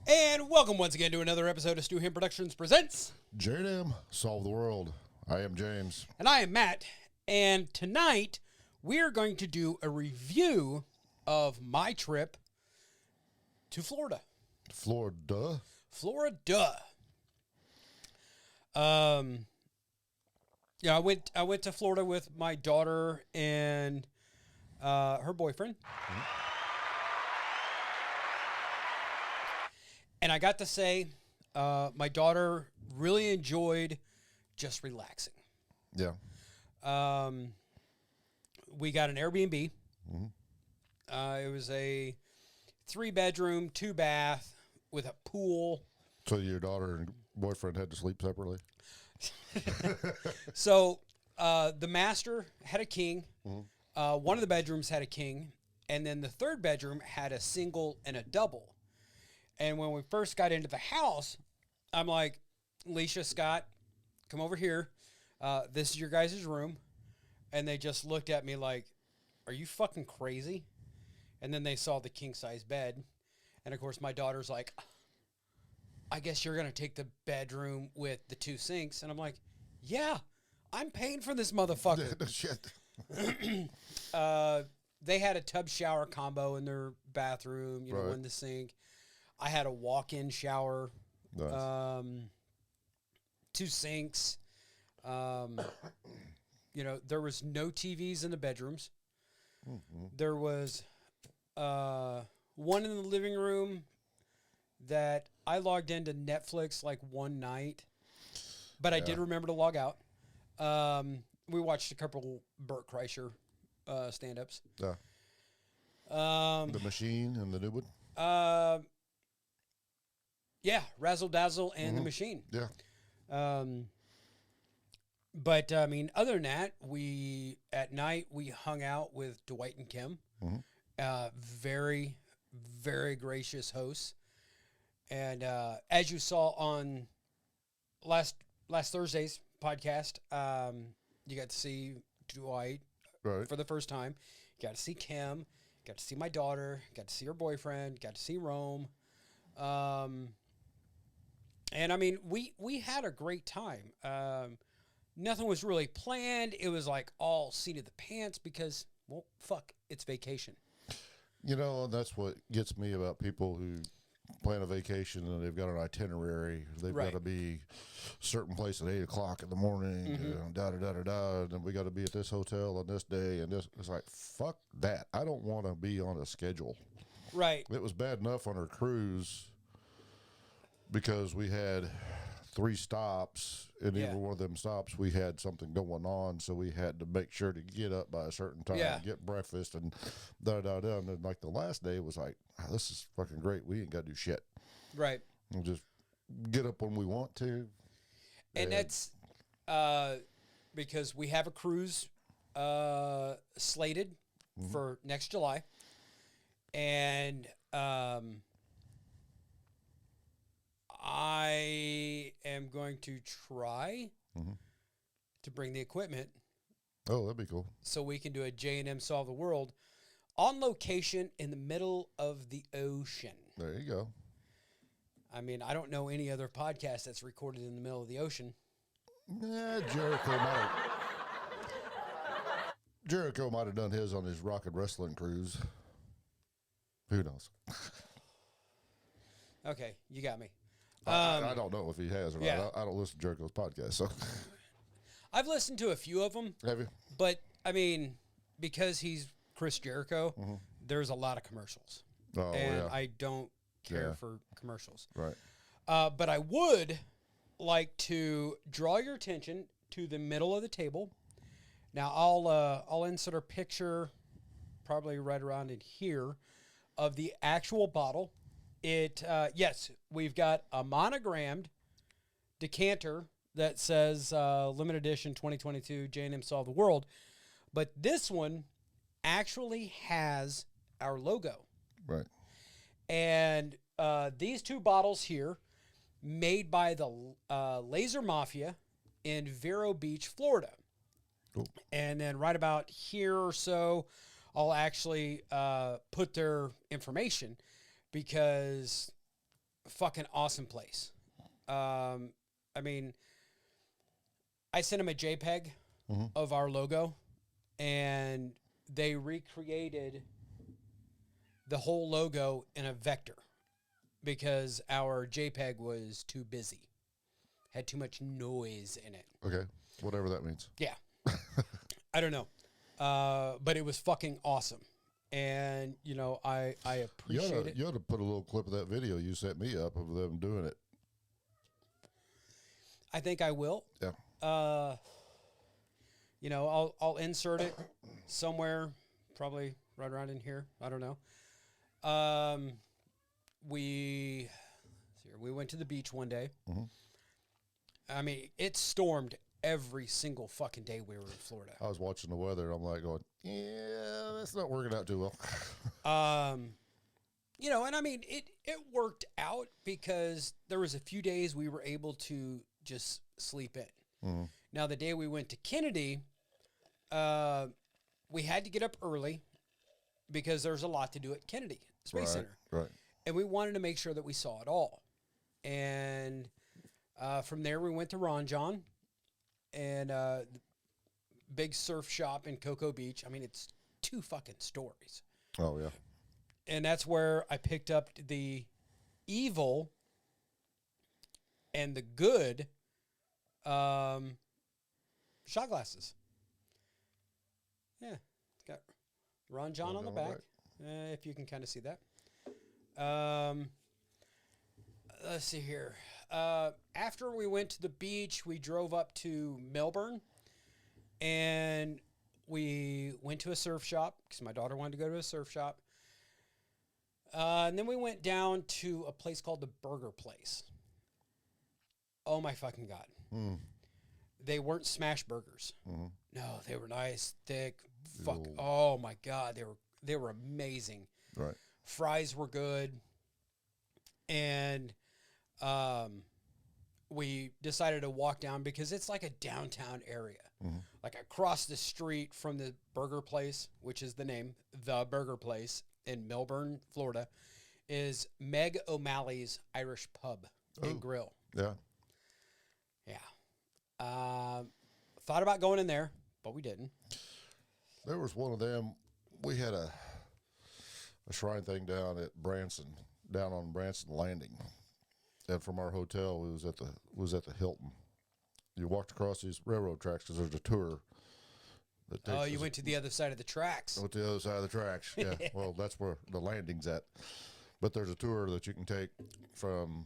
And welcome once again to another episode of Stu Him Productions Presents. J&M, Solve the World. I am James. And I am Matt. And tonight, we're going to do a review of my trip to Florida. Florida? Florida. Yeah, I went to Florida with my daughter and her boyfriend. Mm-hmm. And I got to say, my daughter really enjoyed just relaxing. Yeah. We got an Airbnb. Mm-hmm. It was a 3-bedroom, 2-bath with a pool. So your daughter and boyfriend had to sleep separately? So the master had a king. Mm-hmm. One of the bedrooms had a king. And then the third bedroom had a single and a double. And when we first got into the house, I'm like, Alicia, Scott, come over here. This is your guys' room. And they just looked at me like, are you fucking crazy? And then they saw the king-size bed. And, of course, my daughter's like, I guess you're going to take the bedroom with the 2 sinks. And I'm like, yeah, I'm paying for this motherfucker. Shit. They had a tub shower combo in their bathroom, right. In the sink. I had a walk-in shower, nice. 2 sinks. There was no TVs in the bedrooms. Mm-hmm. There was one in the living room that I logged into Netflix like one night, but I did remember to log out. We watched a couple Bert Kreischer stand-ups. Yeah. The Machine and the new one? Yeah, Razzle Dazzle and The Machine. Yeah. But I mean, other than that, at night we hung out with Dwight and Kim. Mm-hmm. Very, very gracious hosts. And as you saw on last Thursday's podcast, you got to see Dwight for the first time. You got to see Kim. Got to see my daughter. Got to see her boyfriend. Got to see Rome. And I mean, we had a great time. Nothing was really planned. It was like all seat of the pants because, well, fuck, it's vacation. That's what gets me about people who plan a vacation and they've got an itinerary. They've got to be a certain place at 8 o'clock in the morning, and then we got to be at this hotel on this day, and this. It's like, fuck that. I don't want to be on a schedule. Right. It was bad enough on our cruise because we had 3 stops, and every one of them stops we had something going on, so we had to make sure to get up by a certain time, get breakfast, and And then like the last day was like, this is fucking great. We ain't got to do shit. Right. We'll just get up when we want to. And that's because we have a cruise slated for next July, and I am going to try to bring the equipment. Oh, that'd be cool. So we can do a J&M Solve the World on location in the middle of the ocean. There you go. I mean, I don't know any other podcast that's recorded in the middle of the ocean. Jericho might have done his on his rock and wrestling cruise. Who knows? Okay, you got me. I don't know if he has or yeah. not. I don't listen to Jericho's podcast, so. I've listened to a few of them. Have you? But, I mean, because he's Chris Jericho, there's a lot of commercials. Oh, and yeah. I don't care for commercials. Right. But I would like to draw your attention to the middle of the table. Now, I'll insert a picture, probably right around in here, of the actual bottle. Yes, we've got a monogrammed decanter that says limited edition 2022 J&M Solve the World, but this one actually has our logo. Right. And these 2 bottles here, made by the Laser Mafia in Vero Beach, Florida. Cool. And then right about here or so, I'll actually put their information because fucking awesome place. I mean, I sent them a JPEG of our logo, and they recreated the whole logo in a vector because our JPEG was too busy, had too much noise in it. Okay, whatever that means. Yeah. I don't know. But it was fucking awesome. And, you know, I appreciate it. You ought to put a little clip of that video you set me up of them doing it. I think I will. Yeah. You know, I'll insert it somewhere, probably right around in here. I don't know. We went to the beach one day. I mean, it stormed every single fucking day we were in Florida. I was watching the weather. I'm like going, yeah, that's not working out too well. You know, and I mean, it worked out because there was a few days we were able to just sleep in. Now, the day we went to Kennedy, we had to get up early because there's a lot to do at Kennedy Space Center. Right. And we wanted to make sure that we saw it all. And from there, we went to Ron John and big surf shop in Cocoa Beach. I mean, it's 2 fucking stories. Oh, yeah. And that's where I picked up the evil and the good shot glasses. Yeah. It's got Ron John on the back, if you can kind of see that. Let's see here. After we went to the beach, we drove up to Melbourne, and we went to a surf shop because my daughter wanted to go to a surf shop. And then we went down to a place called the Burger Place. Oh my fucking God. They weren't smash burgers. No, they were nice, thick, oh my God, they were amazing. Right. Fries were good. And we decided to walk down because it's like a downtown area. Like across the street from the Burger Place, which is the name, the Burger Place in Melbourne, Florida, is Meg O'Malley's Irish Pub and Grill. Yeah. Yeah. Thought about going in there, but we didn't. There was one of them. We had a shrine thing down at Branson, down on Branson Landing, and from our hotel, it was at the Hilton. You walked across these railroad tracks because there's a tour. That You went to the other side of the tracks. I went to the other side of the tracks. Yeah, well, that's where the landing's at. But there's a tour that you can take from.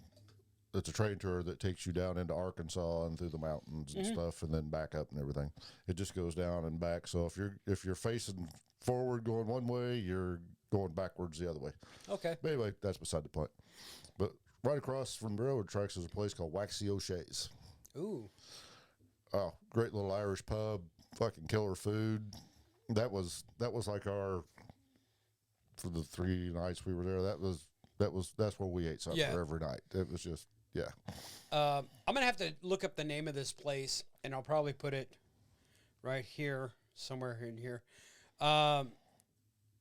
It's a train tour that takes you down into Arkansas and through the mountains and stuff, and then back up and everything. It just goes down and back. So if you're facing forward going one way, you're going backwards the other way. Okay. But anyway, that's beside the point. But right across from the railroad tracks is a place called Waxy O'Shea's. Ooh. Oh, great little Irish pub, fucking killer food. That was like our, for the 3 nights we were there, that's where we ate supper every night. It was just, yeah. I'm going to have to look up the name of this place, and I'll probably put it right here, somewhere in here.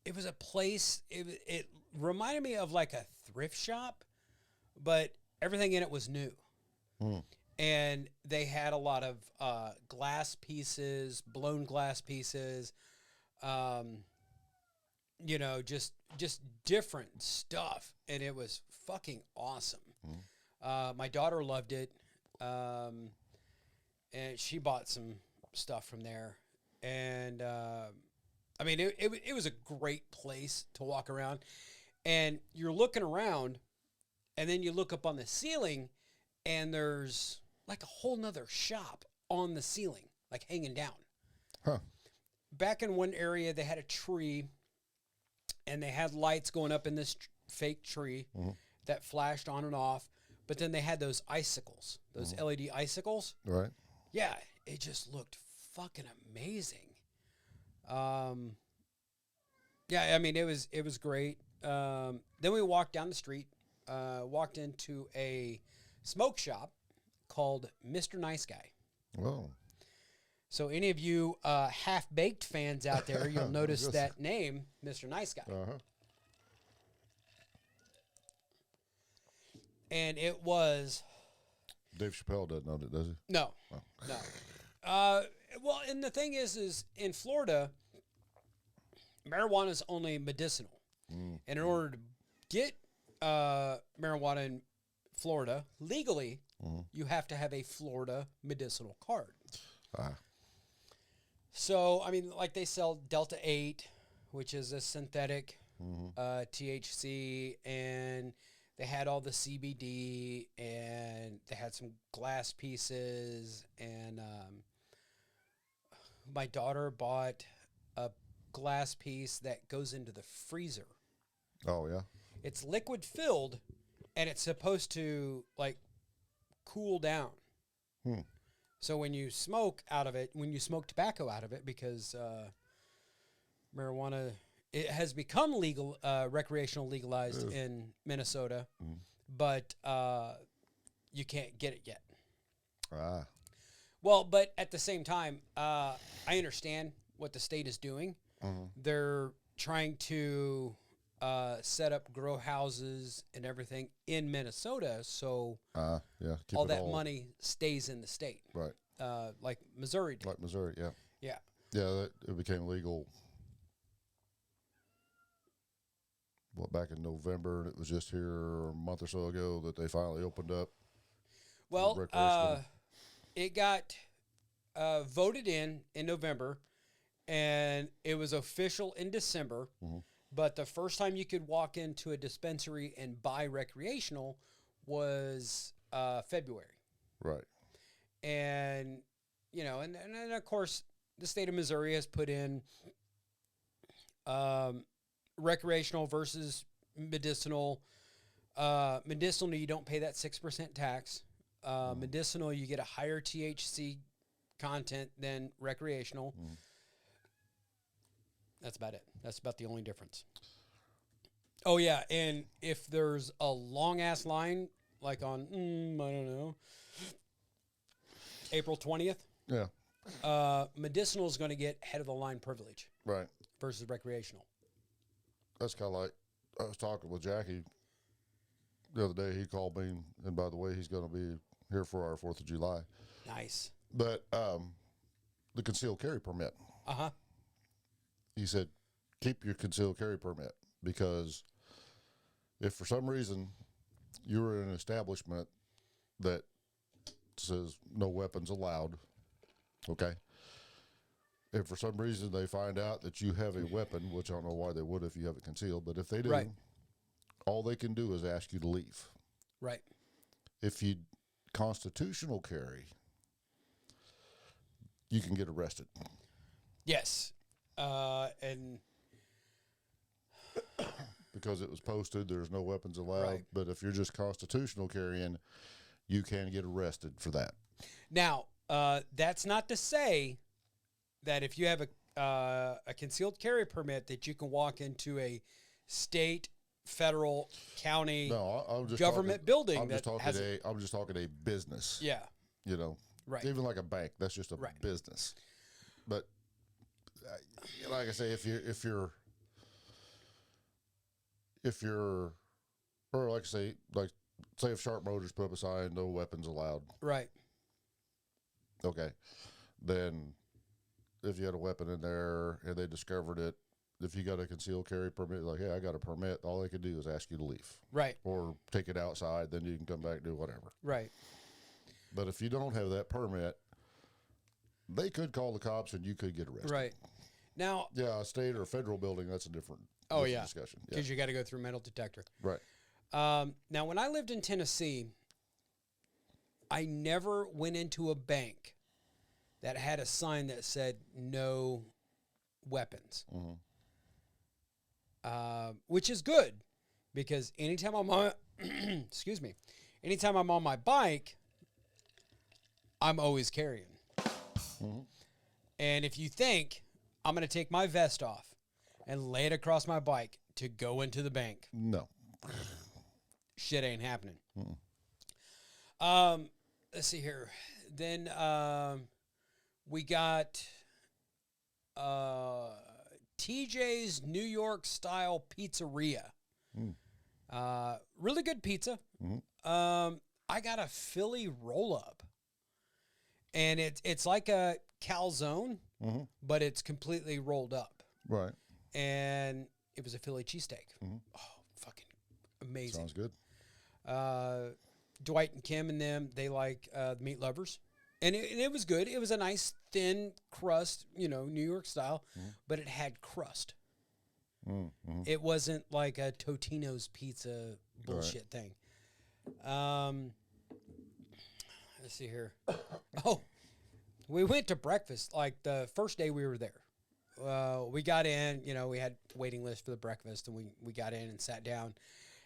It was a place, it reminded me of like a thrift shop, but everything in it was new. And they had a lot of glass pieces, blown glass pieces, you know, just different stuff. And it was fucking awesome. My daughter loved it. And she bought some stuff from there. And, I mean, it was a great place to walk around. And you're looking around, and then you look up on the ceiling, and there's like a whole nother shop on the ceiling, like hanging down. Huh. Back in one area, they had a tree, and they had lights going up in this fake tree that flashed on and off. But then they had those icicles, those LED icicles. Right. Yeah, it just looked fucking amazing. Yeah, I mean, it was great. Then we walked down the street, walked into a smoke shop called Mr. Nice Guy. Well, so any of you half-baked fans out there, you'll notice that name, Mr. Nice Guy. and it was Dave Chappelle doesn't know that, does he? no, no. Well, and the thing is in Florida, marijuana is only medicinal, and in order to get marijuana in Florida legally, you have to have a Florida medicinal card. So, I mean, like they sell Delta 8, which is a synthetic THC, and they had all the CBD, and they had some glass pieces, and my daughter bought a glass piece that goes into the freezer. Oh, yeah? It's liquid filled, and it's supposed to, like, cool down. So when you smoke out of it, when you smoke tobacco out of it, because marijuana, it has become legal, recreational legalized in Minnesota, but you can't get it yet. Well, but at the same time, I understand what the state is doing. They're trying to set up grow houses and everything in Minnesota, so keep all it that money stays in the state. Right. Like Missouri did. Like Missouri, yeah. Yeah. Yeah, it became legal, back in November, and it was just here a month or so ago that they finally opened up. Well, it got voted in November, and it was official in December. But the first time you could walk into a dispensary and buy recreational was February. Right. And, you know, and of course, the state of Missouri has put in recreational versus medicinal. Medicinal, you don't pay that 6% tax. Medicinal, you get a higher THC content than recreational. That's about it. That's about the only difference. Oh, yeah, and if there's a long-ass line, like on, I don't know, April 20th, medicinal is going to get head-of-the-line privilege. Right. Versus recreational. That's kind of like, I was talking with Jackie the other day. He called me, and by the way, he's going to be here for our 4th of July. Nice. But the concealed carry permit. He said, keep your concealed carry permit, because if for some reason you're in an establishment that says no weapons allowed, okay, if for some reason they find out that you have a weapon, which I don't know why they would if you have it concealed, but if they do, all they can do is ask you to leave. Right. If you constitutional carry, you can get arrested. Yes. And because it was posted, there's no weapons allowed. Right. But if you're just constitutional carrying, you can get arrested for that. Now, that's not to say that if you have a concealed carry permit that you can walk into a state, federal, county, I'm just government building. I'm just talking a business. Yeah. You know, right. Even like a bank, that's just a business. But like I say, if you're, or like say if Sharp Motors put up a sign, no weapons allowed. Right. Okay. Then if you had a weapon in there and they discovered it, if you got a concealed carry permit, like, hey, I got a permit, all they could do is ask you to leave. Right. Or take it outside, then you can come back and do whatever. Right. But if you don't have that permit, they could call the cops and you could get arrested. Right. Now, yeah, a state or a federal building, that's a different discussion. Because you got to go through a metal detector. Right. Now, when I lived in Tennessee, I never went into a bank that had a sign that said no weapons. Which is good, because anytime I'm on, anytime I'm on my bike, I'm always carrying. And if you think I'm going to take my vest off and lay it across my bike to go into the bank, no, shit ain't happening. Let's see here. Then we got TJ's New York style pizzeria. Really good pizza. I got a Philly roll up, and it's like a calzone, but it's completely rolled up. Right. And it was a Philly cheesesteak. Oh, fucking amazing. Sounds good. Dwight and Kim and them, they like the meat lovers. And it was good. It was a nice thin crust, New York style, but it had crust. It wasn't like a Totino's pizza bullshit thing. Let's see here. Oh, we went to breakfast like the first day we were there. We got in, we had waiting list for the breakfast, and we got in and sat down,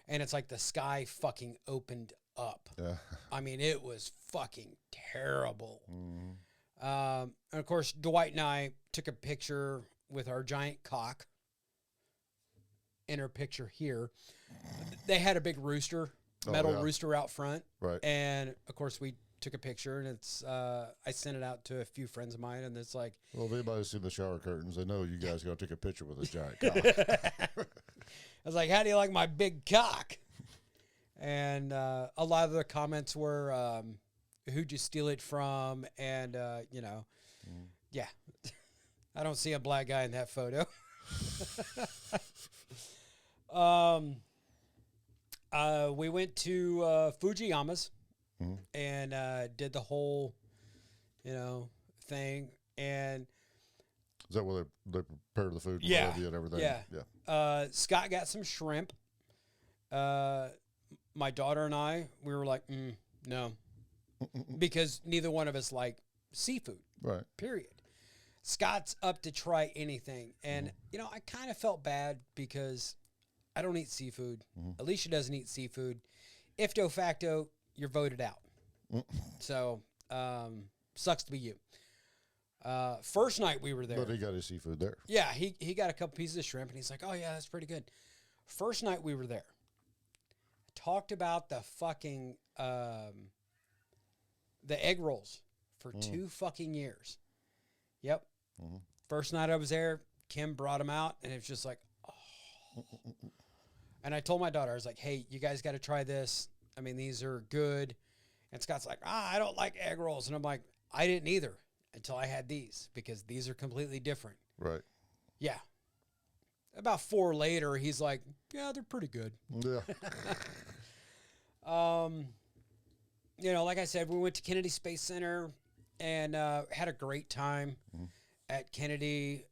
and it's like the sky fucking opened up. Yeah. I mean, it was fucking terrible. And of course, Dwight and I took a picture with our giant cock in our picture here. They had a big rooster, metal rooster out front. Right. And of course, we took a picture, and it's I sent it out to a few friends of mine, and it's like, well, if anybody's seen the shower curtains, they know you guys got to take a picture with this giant cock. I was like, how do you like my big cock? And a lot of the comments were, who'd you steal it from? And, yeah, I don't see a black guy in that photo. We went to Fujiyama's and did the whole, thing. And is that where they prepare the food and everything? Yeah. Scott got some shrimp. My daughter and I, we were like, no, because neither one of us like seafood. Right. Period. Scott's up to try anything. And, I kind of felt bad because I don't eat seafood. Alicia doesn't eat seafood. Ifto facto, you're voted out. So, sucks to be you. First night we were there. But he got his seafood there. Yeah, he got a couple pieces of shrimp, and he's like, oh, yeah, that's pretty good. First night we were there. Talked about the fucking, the egg rolls for 2 fucking years. Yep. First night I was there, Kim brought them out, and it's just like, oh. And I told my daughter, I was like, hey, you guys got to try this. I mean, these are good. And Scott's like, I don't like egg rolls. And I'm like, I didn't either until I had these, because these are completely different. Right. Yeah. About 4 later, he's like, yeah, they're pretty good. Yeah. Like I said, we went to Kennedy Space Center and had a great time at Kennedy.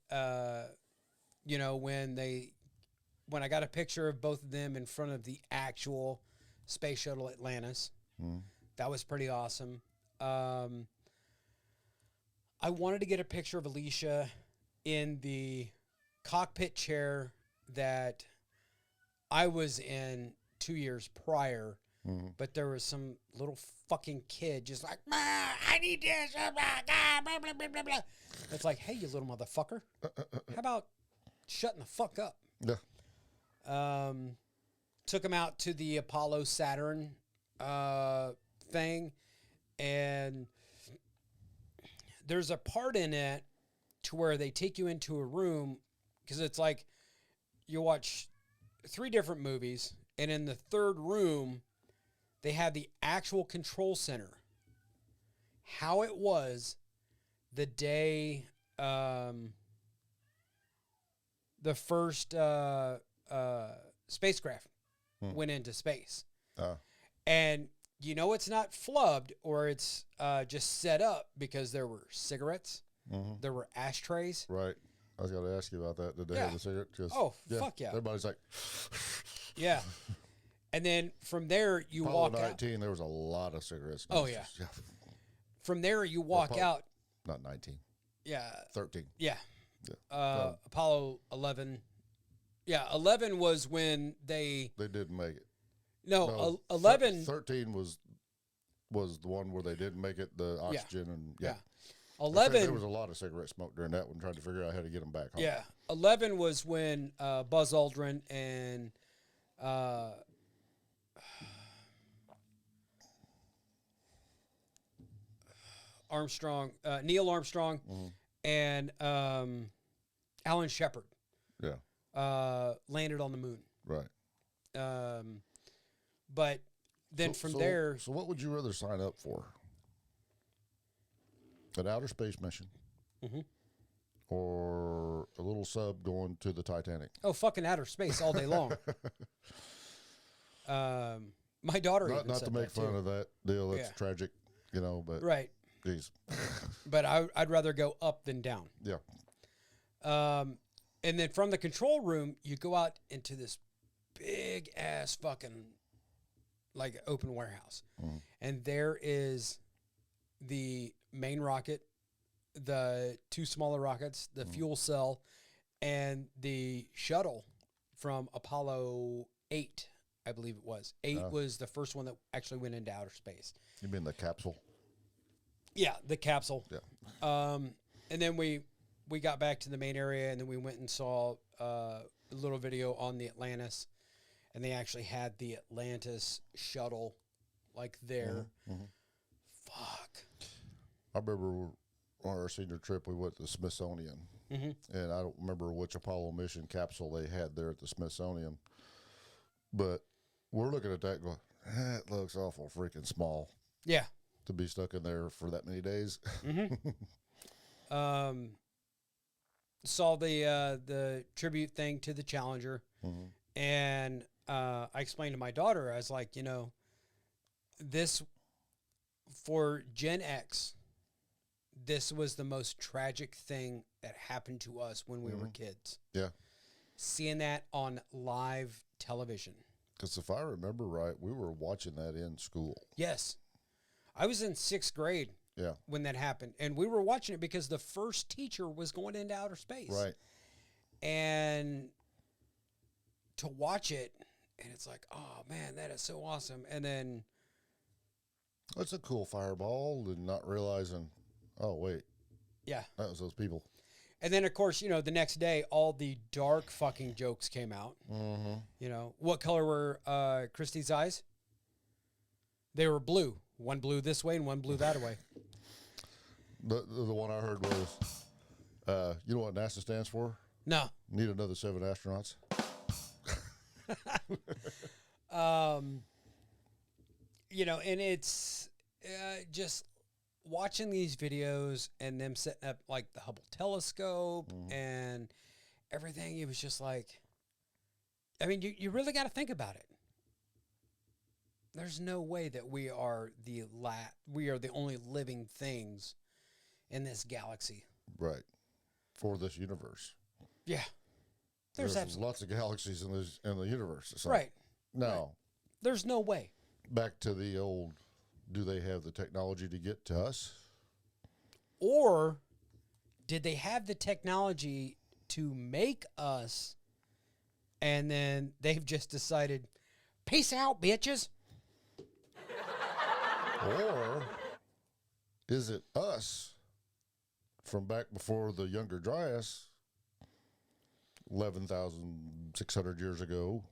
When I got a picture of both of them in front of the actual Space Shuttle Atlantis, that was pretty awesome. I wanted to get a picture of Alicia in the cockpit chair that I was in 2 years prior, but there was some little fucking kid just like, I need this. Blah, blah, blah, blah, blah. It's like, hey, you little motherfucker. How about shutting the fuck up? Yeah. Took him out to the Apollo Saturn thing, and there's a part in it to where they take you into a room, because it's like you watch 3 different movies, and in the third room, they have the actual control center. How it was the day the first spacecraft went into space. And it's not flubbed, or it's just set up, because there were cigarettes, there were ashtrays. Right. I was going to ask you about that. Did they have the cigarette? Fuck yeah. Everybody's like, yeah. And then from there, you Apollo walk 19, out. there was a lot of cigarettes. Oh, yeah. From there, you walk out. Not 19. Yeah. 13. Yeah. Apollo 11. Yeah, 11 was when they didn't make it. No, 11. 13 was the one where they didn't make it, the oxygen and 11. There was a lot of cigarette smoke during that one, trying to figure out how to get them back home. Yeah, 11 was when Buzz Aldrin and Neil Armstrong, and Alan Shepard landed on the moon. Right. But then from there, So what would you rather sign up for? An outer space mission, or a little sub going to the Titanic? oh, fucking outer space all day long. My daughter even Not said to make that fun too. of that deal. That's Yeah. tragic, But Right. geez, But I'd rather go up than down. yeah. And then from the control room, you go out into this big ass fucking like open warehouse. And there is the main rocket, the two smaller rockets, the fuel cell, and the shuttle from Apollo 8, I believe it was. 8 was the first one that actually went into outer space. You mean the capsule? Yeah, the capsule. Yeah. And then we got back to the main area, and then we went and saw a little video on the Atlantis, and they actually had the Atlantis shuttle like there. Fuck. I remember on our senior trip, we went to the Smithsonian, and I don't remember which Apollo mission capsule they had there at the Smithsonian, but we're looking at that going, that looks awful freaking small Yeah. to be stuck in there for that many days. Saw the tribute thing to the Challenger, and I explained to my daughter, I was like, this for Gen X, this was the most tragic thing that happened to us when we were kids. Yeah. Seeing that on live television. Because if I remember right, we were watching that in school. Yes. I was in 6th grade Yeah. when that happened, and we were watching it because the first teacher was going into outer space. Right. And to watch it, and it's like, oh man, that is so awesome. And then That's a cool fireball, and not realizing, oh, wait, yeah. that was those people. And then of course, the next day all the dark fucking jokes came out. What color were Christy's eyes? They were blue. One blew this way and one blew that way. The one I heard was, you know what NASA stands for? No. Need another 7 astronauts. And it's just watching these videos and them setting up like the Hubble telescope and everything. It was just like, I mean, you really got to think about it. There's no way that we are the only living things in this galaxy. Right. For this universe. Yeah. There's absolutely lots of galaxies in the universe. So right. Now, Right. There's no way. back to the old, do they have the technology to get to us? Or did they have the technology to make us, and then they've just decided, peace out, bitches? Or is it us from back before the Younger Dryas, 11,600 years ago?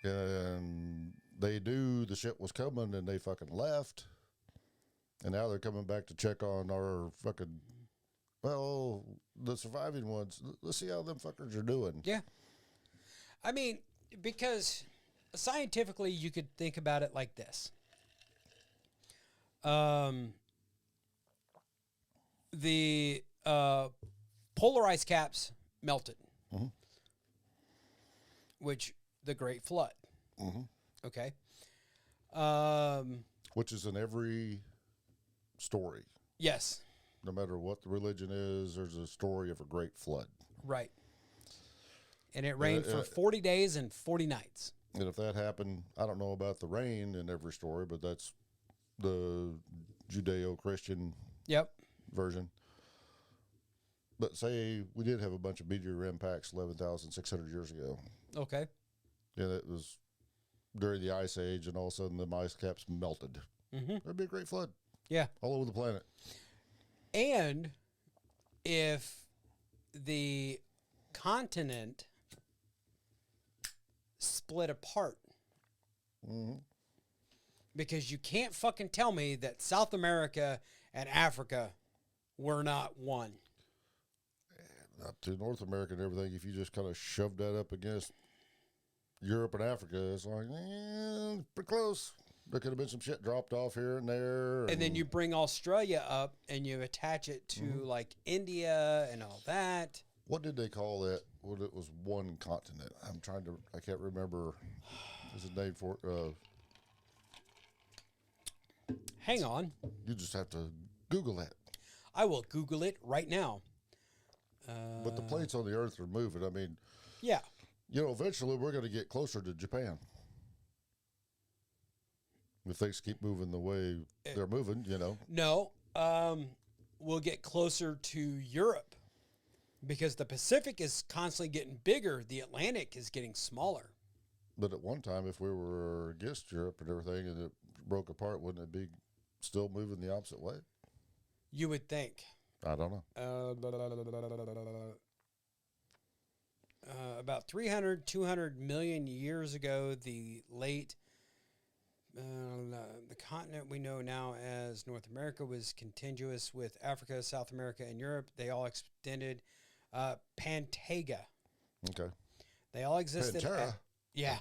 And they knew the ship was coming and they fucking left. And now they're coming back to check on our fucking, the surviving ones. Let's see how them fuckers are doing. Yeah. I mean, because scientifically you could think about it like this. The polar ice caps melted, which the Great Flood. Okay. Which is in every story. Yes. No matter what the religion is, there's a story of a great flood. Right. And it rained for 40 days and 40 nights. And if that happened, I don't know about the rain in every story, but that's the Judeo-Christian version. But say we did have a bunch of meteor impacts 11,600 years ago. Okay. And it was during the Ice Age, and all of a sudden the ice caps melted. There'd be a great flood. Yeah. All over the planet. And if the continent split apart, because you can't fucking tell me that South America and Africa were not one. up to North America and everything, if you just kind of shove that up against Europe and Africa, it's like, pretty close. There could have been some shit dropped off here and there. And then you bring Australia up and you attach it to like India and all that. What did they call that? Well, it was one continent. I can't remember. There's a name for it. Hang on. You just have to Google that. I will Google it right now. But the plates on the earth are moving. I mean, yeah. Eventually we're going to get closer to Japan. If things keep moving the way they're moving, No, we'll get closer to Europe because the Pacific is constantly getting bigger. The Atlantic is getting smaller. But at one time, if we were against Europe and everything and it broke apart, wouldn't it be still moving the opposite way? You would think. I don't know. About 300, 200 million years ago, the continent we know now as North America was contiguous with Africa, South America, and Europe. They all extended Pantega. Okay. They all existed. Pantera. Yeah.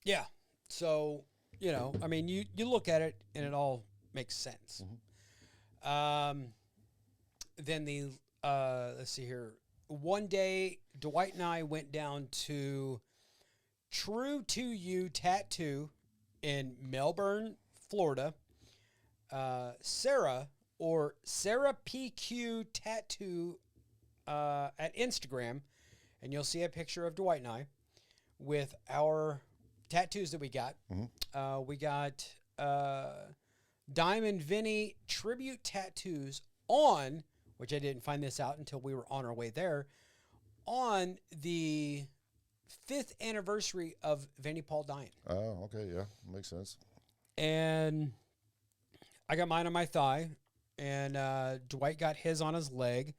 Yeah. So, I mean, you look at it and it all makes sense. Then let's see here. One day, Dwight and I went down to True to You Tattoo in Melbourne, Florida. Sarah PQ Tattoo at Instagram, and you'll see a picture of Dwight and I with our tattoos that we got. We got Diamond Vinny tribute tattoos on, which I didn't find this out until we were on our way there, on the 5th anniversary of Vinnie Paul dying. Oh, okay, yeah, makes sense. And I got mine on my thigh, and Dwight got his on his leg.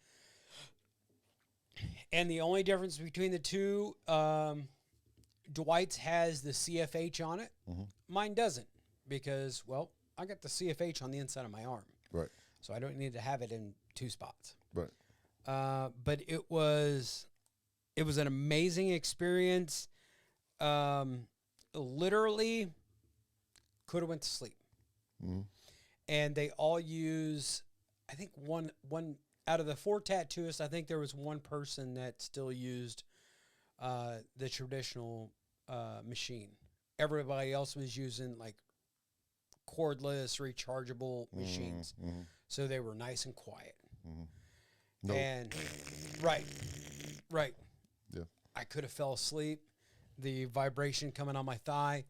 And the only difference between the two, Dwight's has the CFH on it. Mine doesn't, because, well, I got the CFH on the inside of my arm. Right. So I don't need to have it in 2 spots. Right. But it was an amazing experience. Literally could have went to sleep. And they all use, I think one out of the 4 tattooists, I think there was one person that still used the traditional machine. Everybody else was using like cordless, rechargeable machines. So they were nice and quiet. Nope. And right. Yeah. I could have fell asleep. The vibration coming on my thigh,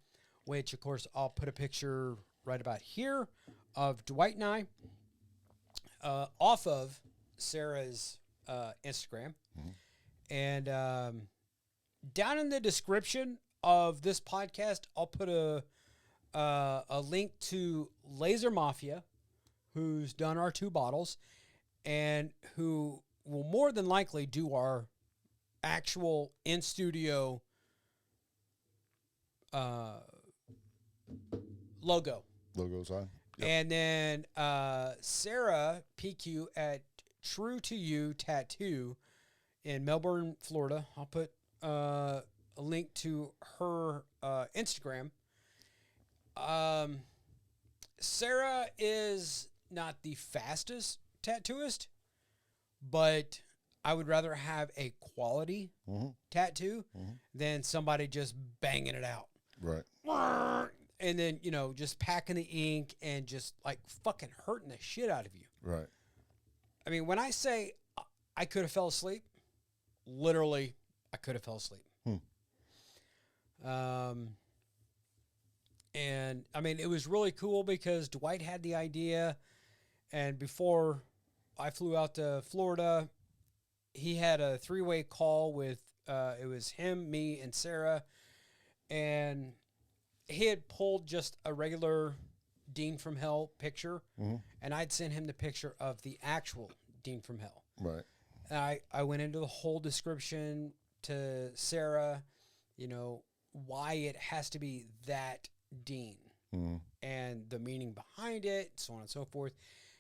which of course I'll put a picture right about here of Dwight and I off of Sarah's Instagram. And down in the description of this podcast, I'll put a link to Laser Mafia, who's done our 2 bottles and who will more than likely do our actual in-studio logo. Logo's on. Yep. And then Sarah PQ at True to You Tattoo in Melbourne, Florida. I'll put a link to her Instagram. Sarah is not the fastest tattooist, but I would rather have a quality tattoo than somebody just banging it out. Right. And then, just packing the ink and just like fucking hurting the shit out of you. Right. I mean, when I say I could have fell asleep, literally, I could have fell asleep. And I mean, it was really cool because Dwight had the idea, and before I flew out to Florida, he had a 3-way call with, it was him, me, and Sarah, and he had pulled just a regular Dean from Hell picture, and I'd sent him the picture of the actual Dean from Hell. Right. And I went into the whole description to Sarah, why it has to be that Dean and the meaning behind it, so on and so forth.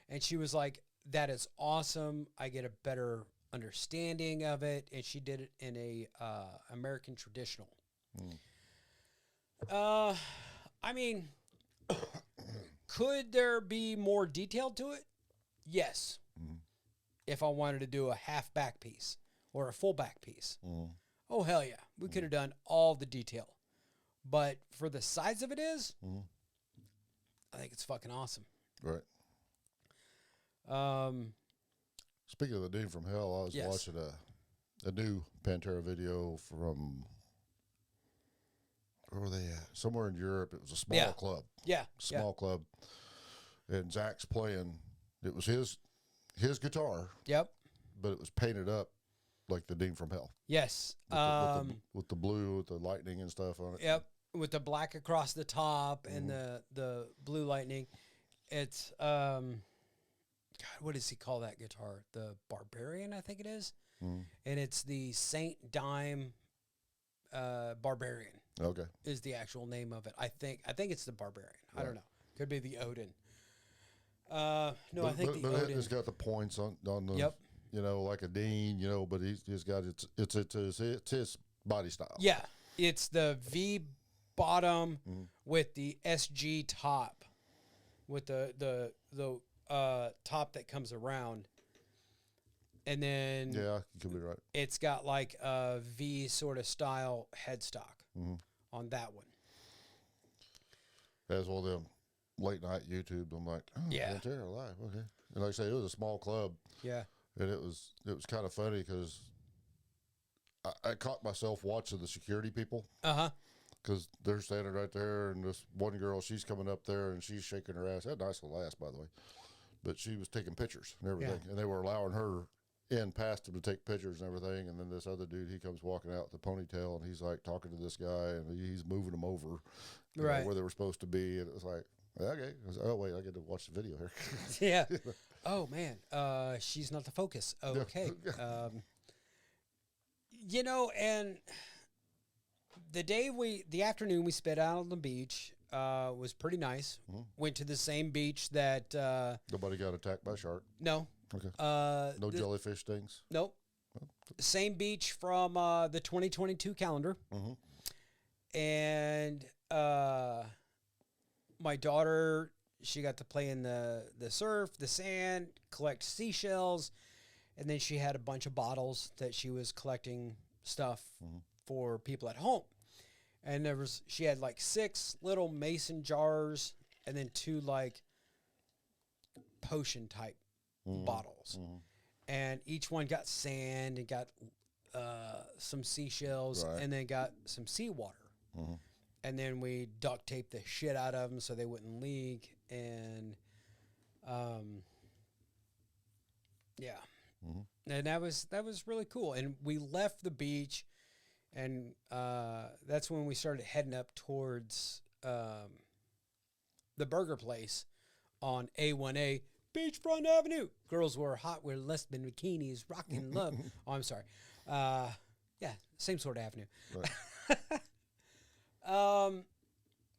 And she was like, that is awesome. I get a better understanding of it. And she did it in a American traditional. I mean, could there be more detail to it? Yes. If I wanted to do a half back piece or a full back piece. Oh, hell yeah. We could have done all the detail. But for the size of it is, I think it's fucking awesome. Right. Um, Speaking of the Dean from Hell, I was watching a new Pantera video from, where were they at? Somewhere in Europe. It was a small club. Yeah. Small club. And Zach's playing. It was his guitar. Yep. But it was painted up like the Dean from Hell. Yes. With the blue, with the lightning and stuff on it. Yep. With the black across the top and the blue lightning. It's, God, what does he call that guitar? The Barbarian, I think it is. And it's the Saint Dime Barbarian. Okay. Is the actual name of it. I think it's the Barbarian. Right. I don't know. Could be the Odin. I think the Odin. It's got the points on the, yep. You know, like a Dean, you know, but he's got it's his body style. Yeah. It's the V bottom with the SG top, with the top that comes around, and then you could be right. It's got like a V sort of style headstock on that one. As well, them late night YouTube. I'm like, Pantera live, okay. And like I say, it was a small club. Yeah. And it was kind of funny because I caught myself watching the security people. Because they're standing right there, and this one girl, she's coming up there, and she's shaking her ass. That nice little ass, by the way. But she was taking pictures and everything. Yeah. And they were allowing her in past them to take pictures and everything. And then this other dude, he comes walking out with the ponytail, and he's like talking to this guy, and he's moving them over right where they were supposed to be. And it was like, okay. I was like, oh, wait, I get to watch the video here. Yeah. Oh, man. She's not the focus. Okay. You know, and the afternoon we spent out on the beach was pretty nice. Went to the same beach that nobody got attacked by a shark. No. Okay. No jellyfish stings. Nope. Same beach from the 2022 calendar. And my daughter, she got to play in the surf, the sand, collect seashells, and then she had a bunch of bottles that she was collecting stuff for people at home. And she had like 6 little mason jars and then 2 like potion type bottles. And each one got sand and got some seashells and then got some seawater. And then we duct taped the shit out of them so they wouldn't leak. And and that was really cool. And we left the beach, and that's when we started heading up towards the burger place on A1A, Beachfront Avenue. Girls were hot, wear less than bikinis, rocking love. Oh, I'm sorry. Yeah, same sort of avenue. Right.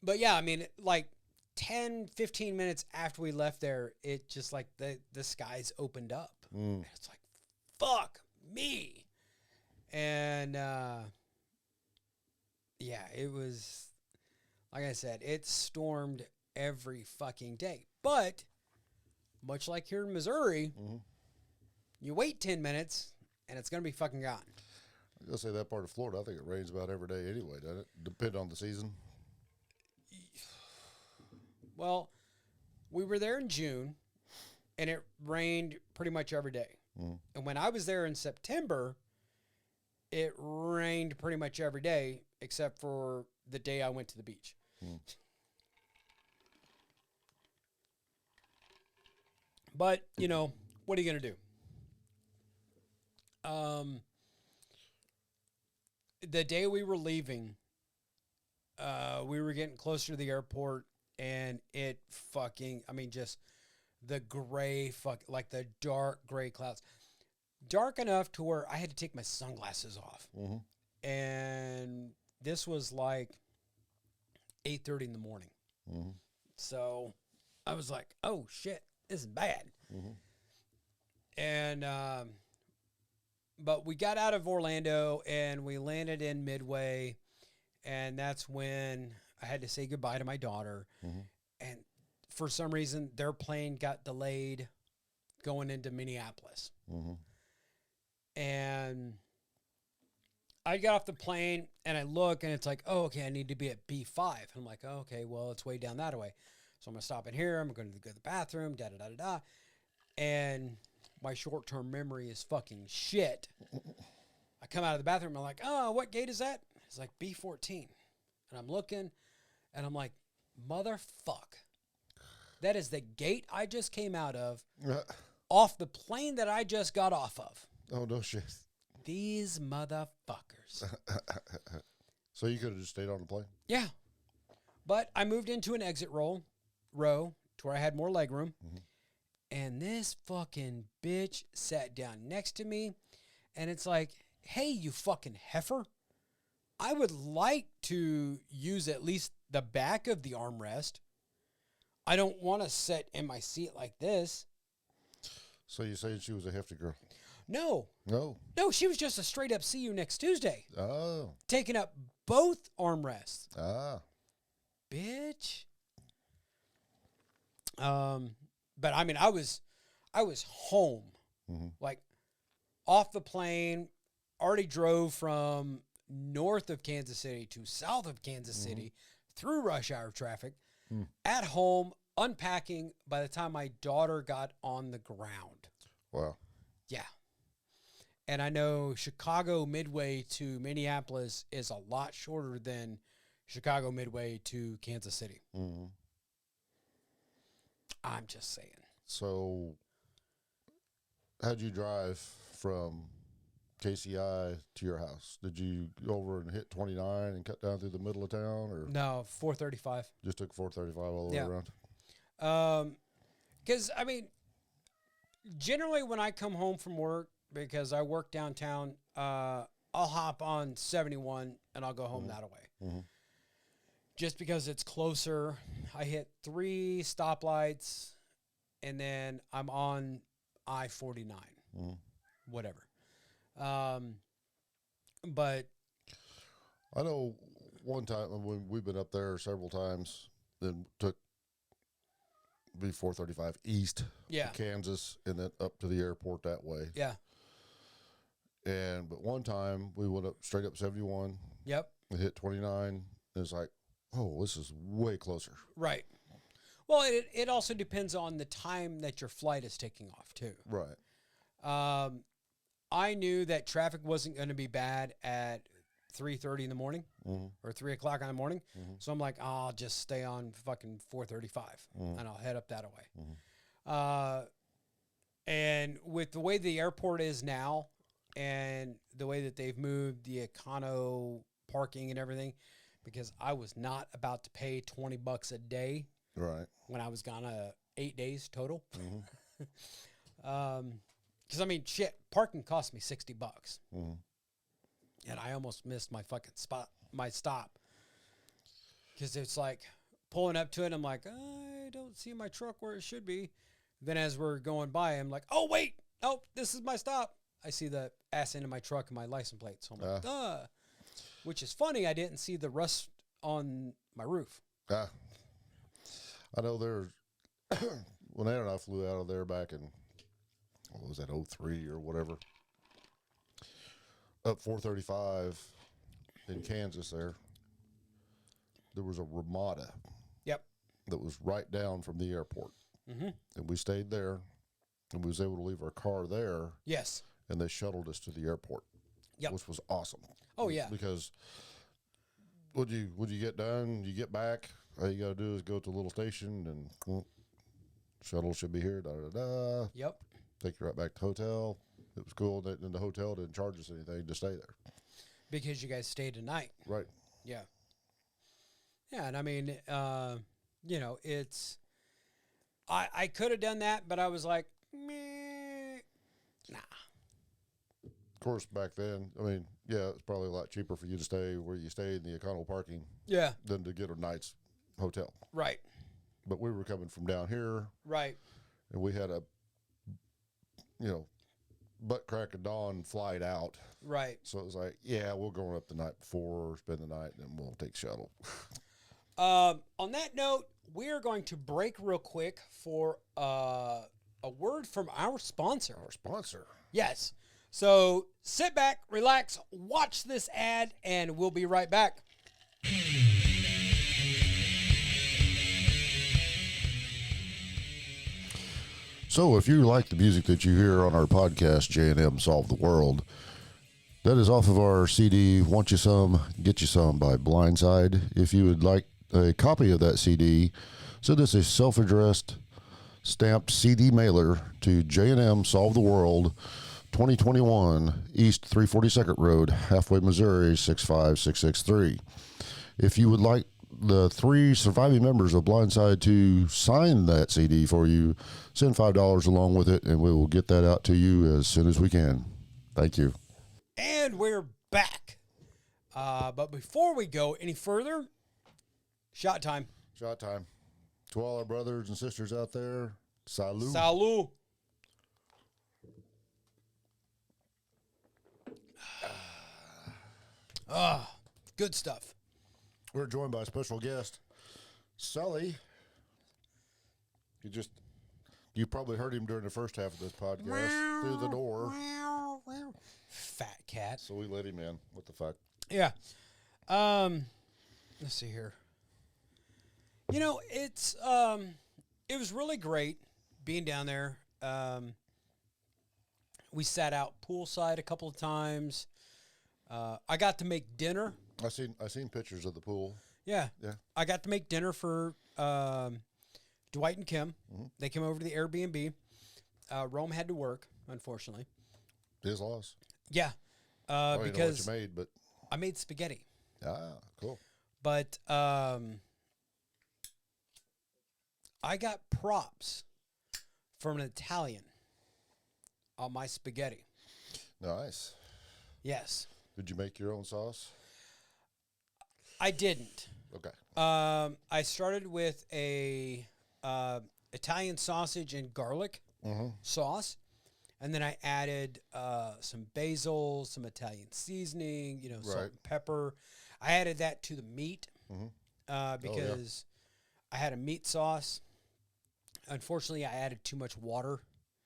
But yeah, I mean, like 10, 15 minutes after we left there, it just like the skies opened up. And it's like, fuck me. And yeah, it was, like I said, it stormed every fucking day. But much like here in Missouri, you wait 10 minutes and it's going to be fucking gone. I was going to say that part of Florida, I think it rains about every day anyway, doesn't it? Depending on the season. Well, we were there in June and it rained pretty much every day. And when I was there in September, it rained pretty much every day except for the day I went to the beach. But, you know, what are you going to do? The day we were leaving, we were getting closer to the airport, and it fucking, I mean, just the gray, like the dark gray clouds. Dark enough to where I had to take my sunglasses off. And this was like 8:30 in the morning. So I was like, oh, shit. this is bad. And, but we got out of Orlando and we landed in Midway. And that's when I had to say goodbye to my daughter. And for some reason, their plane got delayed going into Minneapolis. And I got off the plane and I look and it's like, oh, okay, I need to be at B5. And I'm like, oh, okay, well, it's way down that way. So I'm going to stop in here. I'm going to go to the bathroom, da-da-da-da-da. And my short-term memory is fucking shit. I come out of the bathroom and I'm like, oh, what gate is that? It's like B14. And I'm looking and I'm like, motherfuck. That is the gate I just came out of off the plane that I just got off of. Oh, no shit. These motherfuckers. So you could have just stayed on the plane? Yeah. But I moved into an exit row to where I had more leg room. And this fucking bitch sat down next to me. And it's like, hey, you fucking heifer. I would like to use at least the back of the armrest. I don't want to sit in my seat like this. So you saying she was a hefty girl? No. No. No, she was just a straight up see you next Tuesday. Oh. Taking up both armrests. Ah. Bitch. But I mean, I was home, like off the plane, already drove from north of Kansas City to south of Kansas City through rush hour traffic, at home, unpacking by the time my daughter got on the ground. Wow. Yeah. And I know Chicago Midway to Minneapolis is a lot shorter than Chicago Midway to Kansas City. I'm just saying. So how'd you drive from KCI to your house? Did you go over and hit 29 and cut down through the middle of town, or No, 435. just took 435 all the way around? Because, I mean, generally when I come home from work, because I work downtown, I'll hop on 71 and I'll go home that way. Just because it's closer. I hit 3 stoplights and then I'm on I-49. Whatever. But I know one time when we've been up there several times, then took B435 east yeah, to Kansas and then up to the airport that way. yeah, But one time we went up straight up 71 yep, and hit 29. And it's like, oh, this is way closer. right. Well, it also depends on the time that your flight is taking off too. Right. I knew that traffic wasn't going to be bad at 3:30 in the morning or 3 o'clock in the morning. So I'm like, oh, I'll just stay on fucking 435 and I'll head up that way. And with the way the airport is now and the way that they've moved the econo parking and everything, because I was not about to pay $20 a day. Right. When I was gone 8 days total. Because I mean, shit, parking cost me $60, and I almost missed my fucking stop. Because it's like pulling up to it, I'm like, I don't see my truck where it should be. Then as we're going by, I'm like, oh wait, oh, this is my stop. I see the ass end of my truck and my license plate, so I'm like, duh. Which is funny, I didn't see the rust on my roof. I know there's when Aaron and I flew out of there back in, what was that, 03 or whatever, up 435 in Kansas there was a Ramada. Yep. That was right down from the airport. And we stayed there, and we was able to leave our car there. Yes. And they shuttled us to the airport. Yep. Which was awesome. Oh, yeah. Because would you get done, you get back, all you got to do is go to a little station and shuttle should be here, da-da-da. Yep. Take you right back to the hotel. It was cool. And the hotel didn't charge us anything to stay there. Because you guys stayed a night. Right. Yeah. Yeah, and I mean, you know, it's... I could have done that, but I was like, meh, nah. Of course, back then, I mean, yeah, it's probably a lot cheaper for you to stay where you stayed in the econo parking than to get a night's hotel. Right. But we were coming from down here. Right. and we had a, butt crack of dawn flight out. Right. So it was like, yeah, we're going up the night before, spend the night, and then we'll take shuttle. On that note, we are going to break real quick for a word from our sponsor. Our sponsor. Yes. So sit back, relax, watch this ad, and we'll be right back. So if you like the music that you hear on our podcast, J&M Solve the World, that is off of our CD, Want You Some, Get You Some by Blindside. If you would like a copy of that CD, send us a self-addressed stamped CD mailer to J&M Solve the World, 2021 East 342nd Road, Halfway, Missouri, 65663. If you would like the 3 surviving members of Blindside to sign that CD for you, send $5 along with it, and we will get that out to you as soon as we can. Thank you. And we're back. But before we go any further, shot time. Shot time. To all our brothers and sisters out there, salut. Salut. Good stuff. We're joined by a special guest, Sully. You probably heard him during the first half of this podcast through the door. Fat cat. So we let him in. What the fuck? Yeah. Let's see here. It's it was really great being down there. We sat out poolside a couple of times. I got to make dinner. I seen pictures of the pool. Yeah. Yeah. I got to make dinner for Dwight and Kim. Mm-hmm. They came over to the Airbnb. Rome had to work, unfortunately. His loss. Yeah. I don't even know Because what you made, but I made spaghetti. ah, cool. But I got props from an Italian on my spaghetti. Nice. Yes. Did you make your own sauce? I didn't. Okay. I started with a Italian sausage and garlic sauce, and then I added some basil, some Italian seasoning, salt and pepper. I added that to the meat because I had a meat sauce. Unfortunately, I added too much water,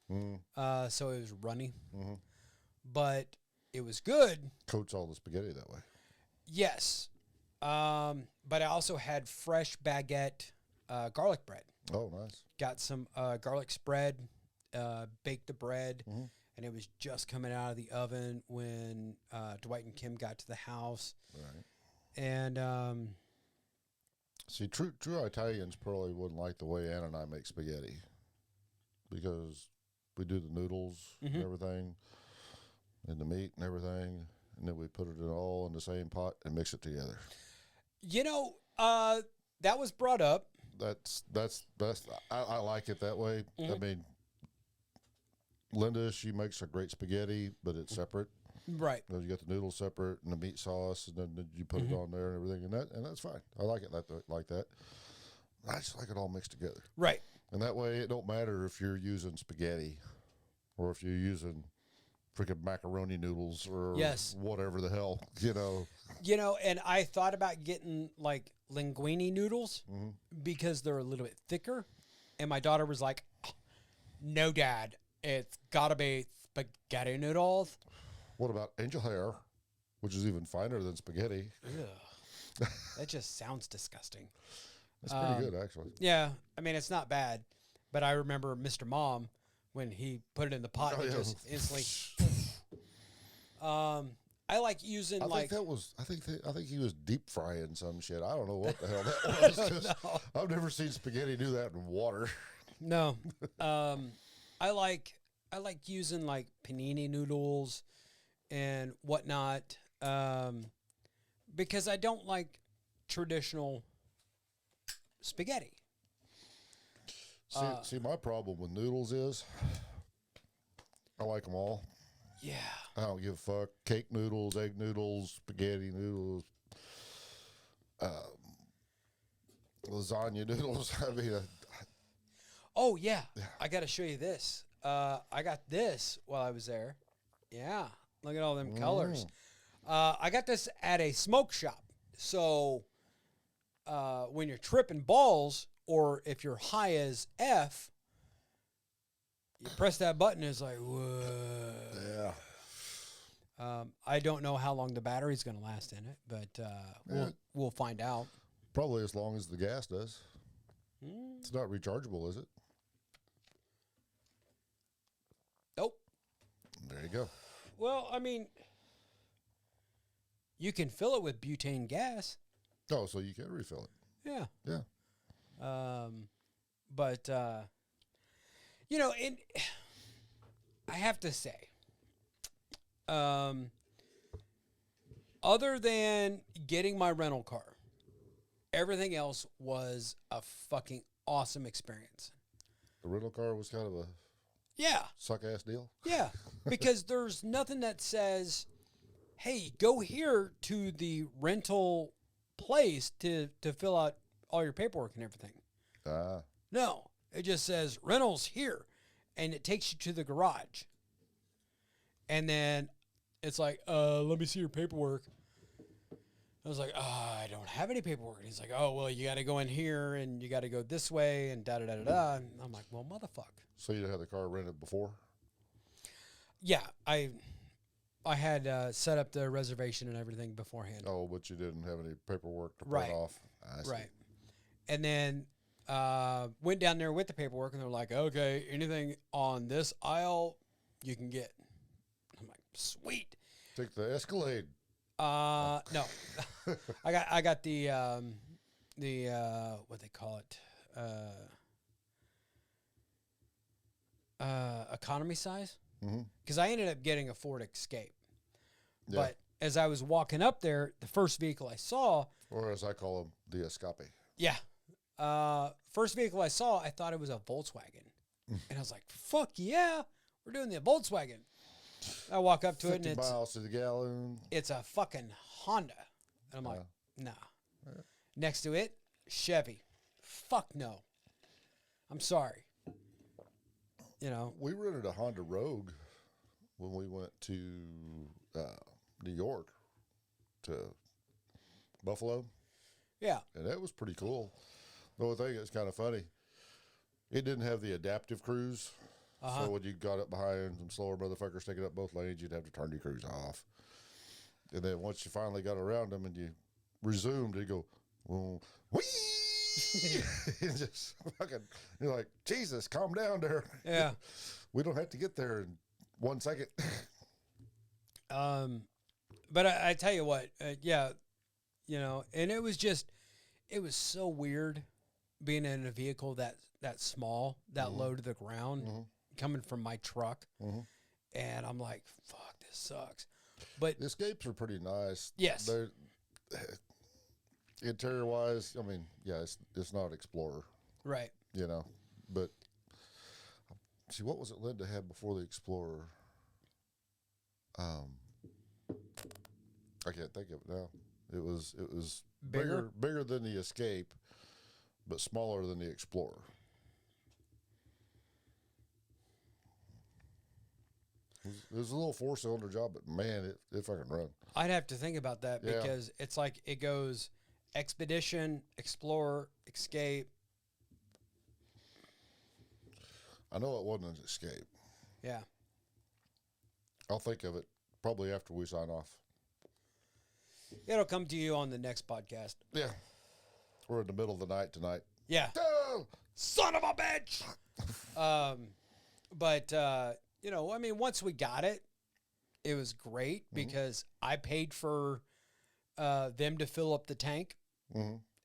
so it was runny. But it was good. Coats all the spaghetti that way. Yes. But I also had fresh baguette garlic bread. Oh, nice. Got some garlic spread, baked the bread, and it was just coming out of the oven when Dwight and Kim got to the house. Right. And see, true Italians probably wouldn't like the way Ann and I make spaghetti because we do the noodles and everything, and the meat and everything, and then we put it all in the same pot and mix it together. That was brought up. That's I like it that way. I mean, Linda, she makes a great spaghetti, but it's separate. Right. You got the noodles separate and the meat sauce, and then you put it on there and everything, and that's fine. I like it like that. I just like it all mixed together. Right. And that way, it don't matter if you're using spaghetti or if you're using freaking macaroni noodles or whatever the hell, And I thought about getting like linguine noodles because they're a little bit thicker. And my daughter was like, no, Dad, it's got to be spaghetti noodles. What about angel hair, which is even finer than spaghetti? Ugh. That just sounds disgusting. It's pretty good, actually. Yeah. I mean, it's not bad. But I remember Mr. Mom, when he put it in the pot, just instantly. I like using I think he was deep frying some shit. I don't know what the hell that was. No. I've never seen spaghetti do that in water. No. I like using like panini noodles and whatnot because I don't like traditional spaghetti. See, my problem with noodles is I like them all. Yeah. I don't give a fuck. Cake noodles, egg noodles, spaghetti noodles, lasagna noodles. I mean, Oh yeah, I got to show you this. I got this while I was there. Yeah, look at all them colors. I got this at a smoke shop. So when you're tripping balls, or if you're high as F, you press that button. It's like, whoa. Yeah. I don't know how long the battery's going to last in it, but we'll find out. Probably as long as the gas does. It's not rechargeable, is it? Nope. There you go. Well, I mean, you can fill it with butane gas. Oh, so you can refill it. Yeah. Yeah. But you know, I have to say, other than getting my rental car, everything else was a fucking awesome experience. The rental car was kind of a Yeah. suck-ass deal. Yeah. Because there's nothing that says, hey, go here to the rental place to fill out all your paperwork and everything. No. It just says rentals here. And it takes you to the garage. And then it's like, let me see your paperwork. I was like, I don't have any paperwork. And he's like, oh, well, you got to go in here and you got to go this way and da-da-da-da-da. And I'm like, well, motherfucker. So you had the car rented before? Yeah, I had set up the reservation and everything beforehand. Oh, but you didn't have any paperwork to print Right. off. I see. Right. And then went down there with the paperwork, and they're like, okay, anything on this aisle you can get. I'm like, sweet. Take the Escalade. No. I got the what they call it? Economy size. Because I ended up getting a Ford Escape. Yeah. But as I was walking up there, the first vehicle I saw, Or as I call them, the Escape. yeah, first vehicle I saw, I thought it was a Volkswagen. And I was like, fuck yeah, we're doing the Volkswagen. I walk up to it, and 50 miles to the gallon. it's a fucking Honda. And I'm like, nah. Next to it, Chevy. Fuck no. I'm sorry. You know, We rented a Honda Rogue when we went to New York to Buffalo, yeah, and that was pretty cool. The only thing that's kind of funny, it didn't have the adaptive cruise. So when you got up behind some slower motherfuckers taking up both lanes, you'd have to turn your cruise off. And then once you finally got around them and you resumed, you go, well, whee! And just fucking, you're like, Jesus, calm down there. yeah. We don't have to get there in 1 second. But I tell you what, yeah, you know, and it was so weird being in a vehicle that small, that low to the ground, coming from my truck. And I'm like, fuck, this sucks. But The Escapes are pretty nice. yes, They're interior wise, I mean, yeah, it's not Explorer, right. you know, but see, what was it Linda had before the Explorer? I can't think of it now. It was bigger than the Escape, but smaller than the Explorer. It was a little 4-cylinder job, but man, it fucking run. I'd have to think about that Yeah. because it's like it goes Expedition, Explorer, Escape. I know it wasn't an Escape. Yeah. I'll think of it probably after we sign off. It'll come to you on the next podcast. Yeah. We're in the middle of the night tonight. Yeah. Oh! Son of a bitch. But you know, I mean, once we got it, it was great because I paid for them to fill up the tank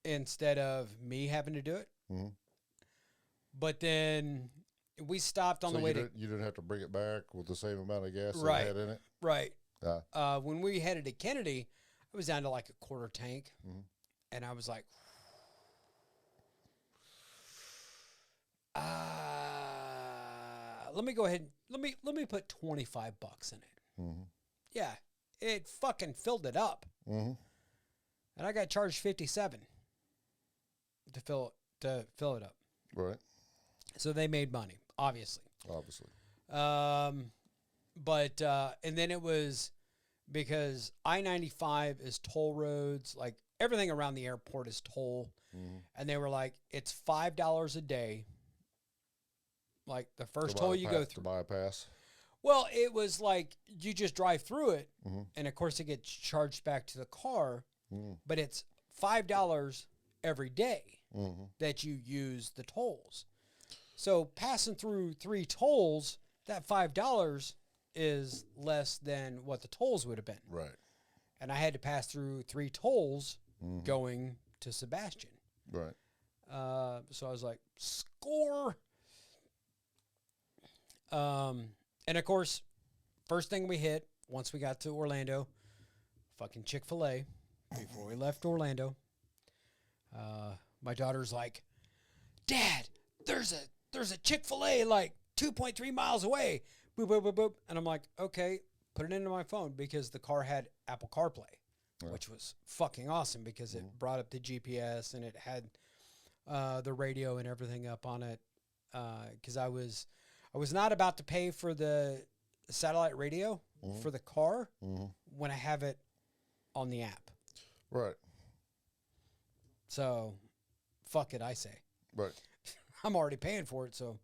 instead of me having to do it. But then we stopped on the way to You didn't have to bring it back with the same amount of gas that Right. it had in it. right. Yeah. When we headed to Kennedy, I was down to like a quarter tank, and I was like, let me go ahead. Let me put $25 in it. Yeah, it fucking filled it up, and I got charged $57 to fill it up. Right. So they made money, obviously. Obviously. But and then it was because I-95 is toll roads, like everything around the airport is toll. And they were like, it's $5 a day. Like the first toll you go through. To buy a pass. Well, it was like you just drive through it, and of course it gets charged back to the car, but it's $5 every day that you use the tolls. So passing through 3 tolls, that $5 is less than what the tolls would have been. Right. And I had to pass through 3 tolls going to Sebastian. Right. So I was like, score. And of course, first thing we hit once we got to Orlando, fucking Chick-fil-A. Before we left Orlando, my daughter's like, Dad, there's a Chick-fil-A like 2.3 miles away. Boop, boop, boop, boop. And I'm like, okay, put it into my phone because the car had Apple CarPlay, which was fucking awesome because it brought up the GPS and it had the radio and everything up on it. Because I was not about to pay for the satellite radio for the car when I have it on the app. Right. So, fuck it, I say. Right. I'm already paying for it, so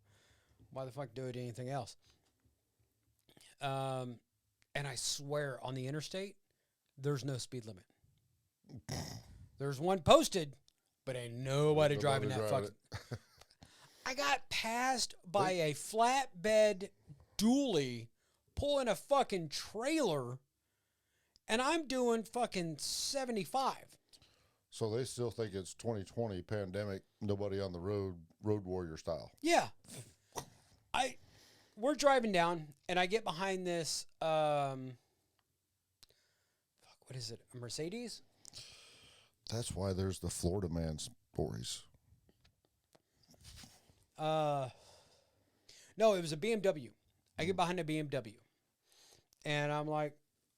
why the fuck do it anything else? And I swear on the interstate, there's no speed limit. There's one posted, but ain't nobody driving that fucking... I got passed by a flatbed dually pulling a fucking trailer, and I'm doing fucking 75. So they still think it's 2020 pandemic, nobody on the road warrior style. Yeah. We're driving down, and I get behind this, what is it, a Mercedes? That's why there's the Florida man stories. No, it was a BMW. I get behind a BMW. And I'm like,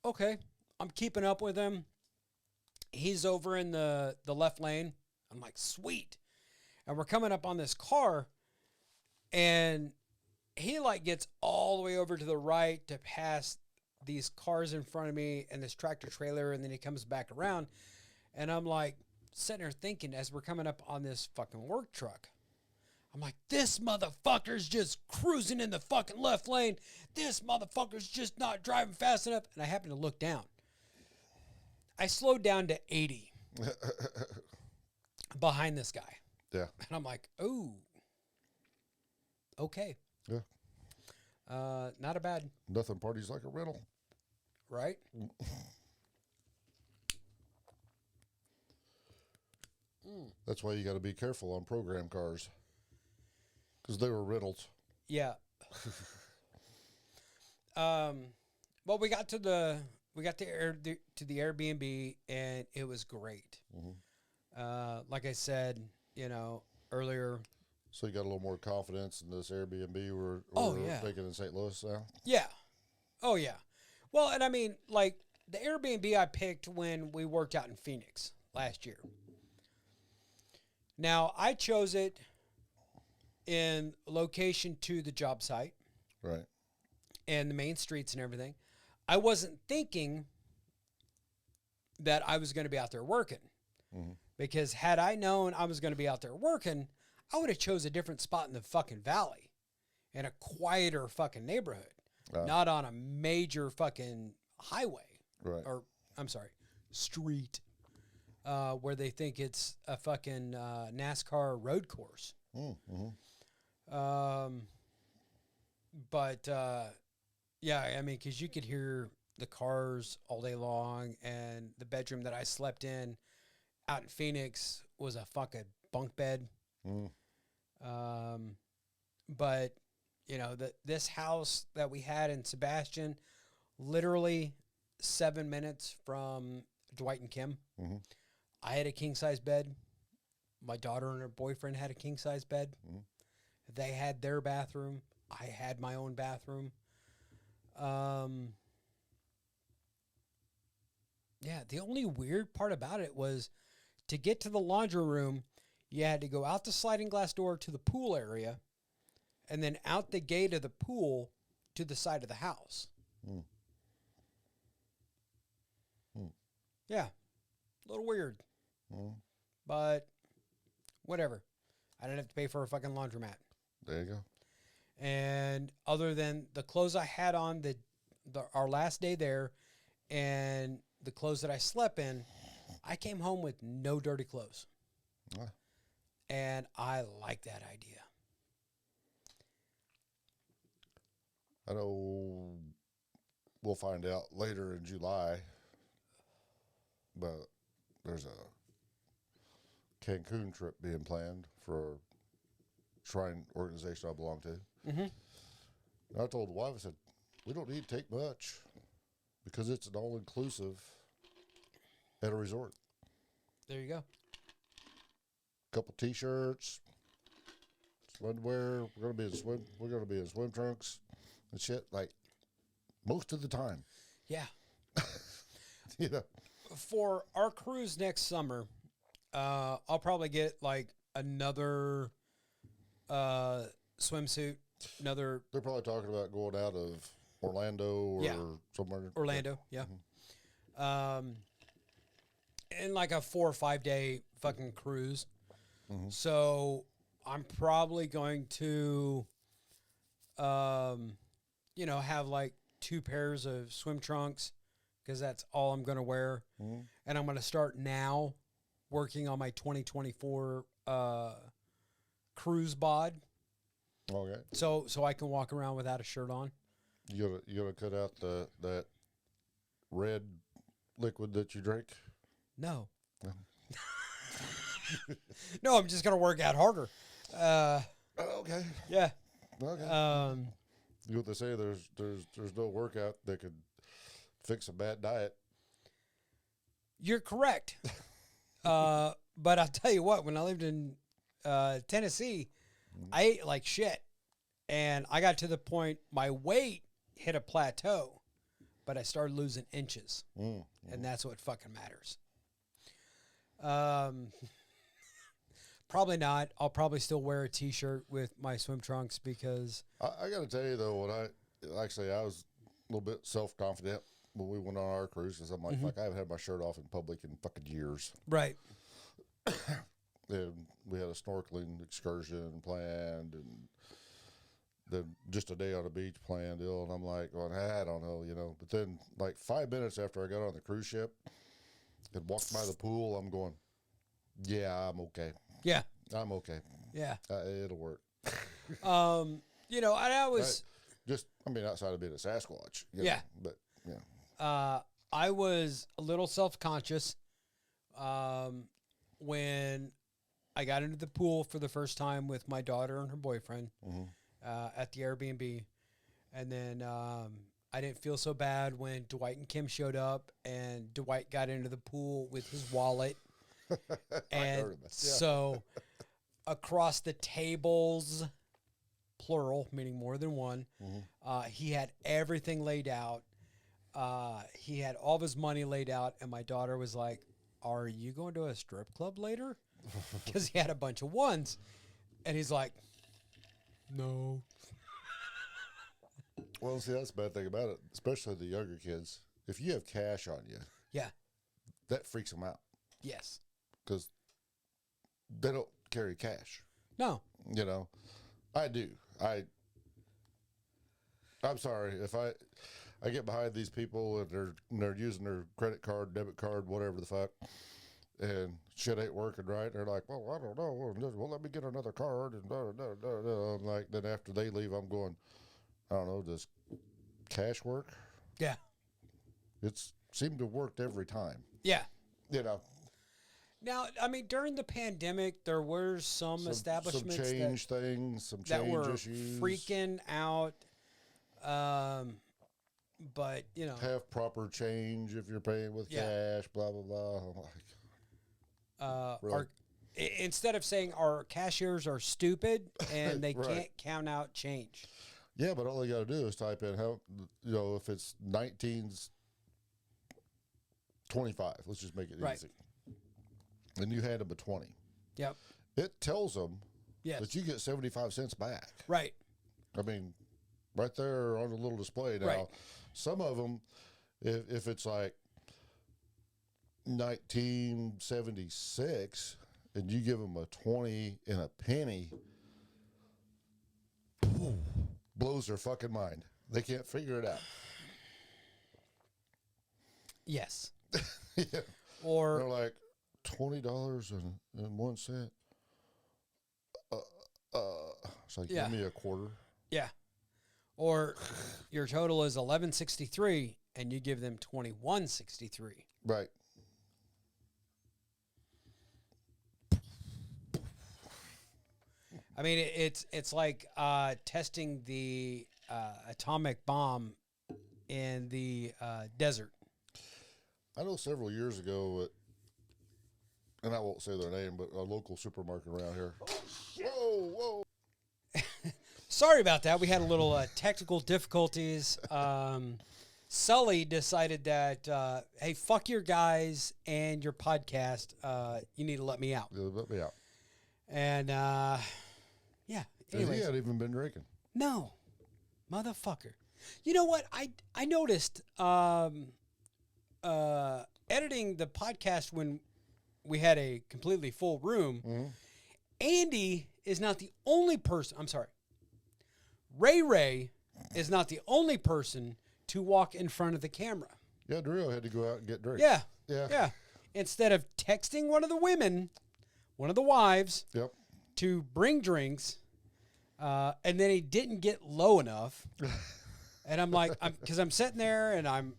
okay, I'm keeping up with him. He's over in the left lane. I'm like, sweet. And we're coming up on this car, and he like gets all the way over to the right to pass these cars in front of me and this tractor trailer, and then he comes back around. And I'm like sitting there thinking as we're coming up on this fucking work truck, I'm like, this motherfucker's just cruising in the fucking left lane. This motherfucker's just not driving fast enough. And I happen to look down. I slowed down to 80 behind this guy. Yeah. And I'm like, ooh, okay. Yeah. Not a bad. Nothing parties like a rental. Right? That's why you got to be careful on program cars. Because they were rentals. Yeah. Well, we got to the Airbnb, and it was great. Like I said, earlier. So you got a little more confidence in this Airbnb we're taking in St. Louis now? Yeah. Oh, yeah. Well, and I mean, like, the Airbnb I picked when we worked out in Phoenix last year. Now, I chose it in location to the job site. Right. And the main streets and everything. I wasn't thinking that I was going to be out there working. Because had I known I was going to be out there working, I would have chose a different spot in the fucking valley. In a quieter fucking neighborhood. Not on a major fucking highway. Right. Or, I'm sorry, street. Where they think it's a fucking NASCAR road course. But yeah, I mean, because you could hear the cars all day long, and the bedroom that I slept in out in Phoenix was a fucking bunk bed. But this house that we had in Sebastian, literally 7 minutes from Dwight and Kim. I had a king size bed. My daughter and her boyfriend had a king size bed. They had their bathroom. I had my own bathroom. Yeah, the only weird part about it was to get to the laundry room, you had to go out the sliding glass door to the pool area, and then out the gate of the pool to the side of the house. Yeah, a little weird, but whatever. I didn't have to pay for a fucking laundromat. There you go. And other than the clothes I had on our last day there, and the clothes that I slept in, I came home with no dirty clothes. Ah. And I like that idea. I know we'll find out later in July, but there's a Cancun trip being planned for a shrine organization I belong to. And I told the wife, I said, we don't need to take much because it's an all-inclusive at a resort. There you go. Couple T-shirts, swimwear. We're gonna be in swim trunks and shit. Like most of the time. Yeah. You know. For our cruise next summer, I'll probably get like another swimsuit. They're probably talking about going out of Orlando or somewhere. Orlando, yeah. In like a 4 or 5 day fucking cruise. So I'm probably going to, have like 2 pairs of swim trunks because that's all I'm going to wear. And I'm going to start now working on my 2024 cruise bod. Okay. So I can walk around without a shirt on. You gonna cut out that red liquid that you drink? No. No, I'm just gonna work out harder. Okay. Yeah. Okay. You know what they say? There's no workout that could fix a bad diet. You're correct. But I'll tell you what, when I lived in Tennessee, I ate like shit. And I got to the point my weight hit a plateau, but I started losing inches. And that's what fucking matters. Probably not. I'll probably still wear a T-shirt with my swim trunks because... I got to tell you, though, I was a little bit self-confident when we went on our cruise because I'm like, fuck, I haven't had my shirt off in public in fucking years. Right. And we had a snorkeling excursion planned and then just a day on the beach planned, and I'm like, well, I don't know, But then, like 5 minutes after I got on the cruise ship and walked by the pool, I'm going, yeah, I'm okay. Yeah. I'm okay. Yeah. It'll work. I was... outside of being a Sasquatch. Yeah. But, yeah. I was a little self-conscious when I got into the pool for the first time with my daughter and her boyfriend at the Airbnb. And then I didn't feel so bad when Dwight and Kim showed up and Dwight got into the pool with his wallet. And so across the tables, plural, meaning more than one, he had everything laid out. He had all of his money laid out, and my daughter was like, are you going to a strip club later? Because he had a bunch of ones. And he's like, no. Well, see, that's the bad thing about it, especially the younger kids. If you have cash on you, yeah, that freaks them out. Yes. Because they don't carry cash. No. I do. I'm sorry if I get behind these people and they're using their credit card, debit card, whatever the fuck, and shit ain't working right. They're like, well, I don't know. Well, let me get another card and I'm like, then after they leave, I'm going, I don't know, does cash work? Yeah. It's seemed to have worked every time. Yeah. Now, I mean, during the pandemic, there were some establishments some change that were issues. Freaking out. But have proper change if you're paying with cash. Blah blah blah. I'm like, really? Instead of saying our cashiers are stupid and they can't count out change. Yeah, but all they got to do is type in how if it's 19's 25. Let's just make it easy. And you hand them a 20. Yep. It tells them yes. that you get 75 cents back. Right. I mean, right there on the little display. Now, Right. some of them, if it's like 1976 and you give them a 20 and a penny, blows their fucking mind. They can't figure it out. Yes. Yeah. They're Or like $20.01. It's like, Yeah. give me a quarter. yeah. Or your total is 1163 and you give them 2163. Right. I mean, it's like testing the atomic bomb in the desert. I know several years ago, and I won't say their name, but a local supermarket around here. Whoa. Sorry about that. We had a little technical difficulties. Sully decided that, hey, fuck your guys and your podcast. You need to let me out. Let me out. And yeah. He Anyways, hadn't even been drinking. no, motherfucker. You know what? I noticed editing the podcast when we had a completely full room. Andy is not the only person. I'm sorry. Ray is not the only person to walk in front of the camera. Yeah, Drew had to go out and get drinks. Yeah. Yeah. Yeah. Instead of texting one of the women, one of the wives, Yep. to bring drinks, and then he didn't get low enough. And I'm like, because I'm sitting there and I'm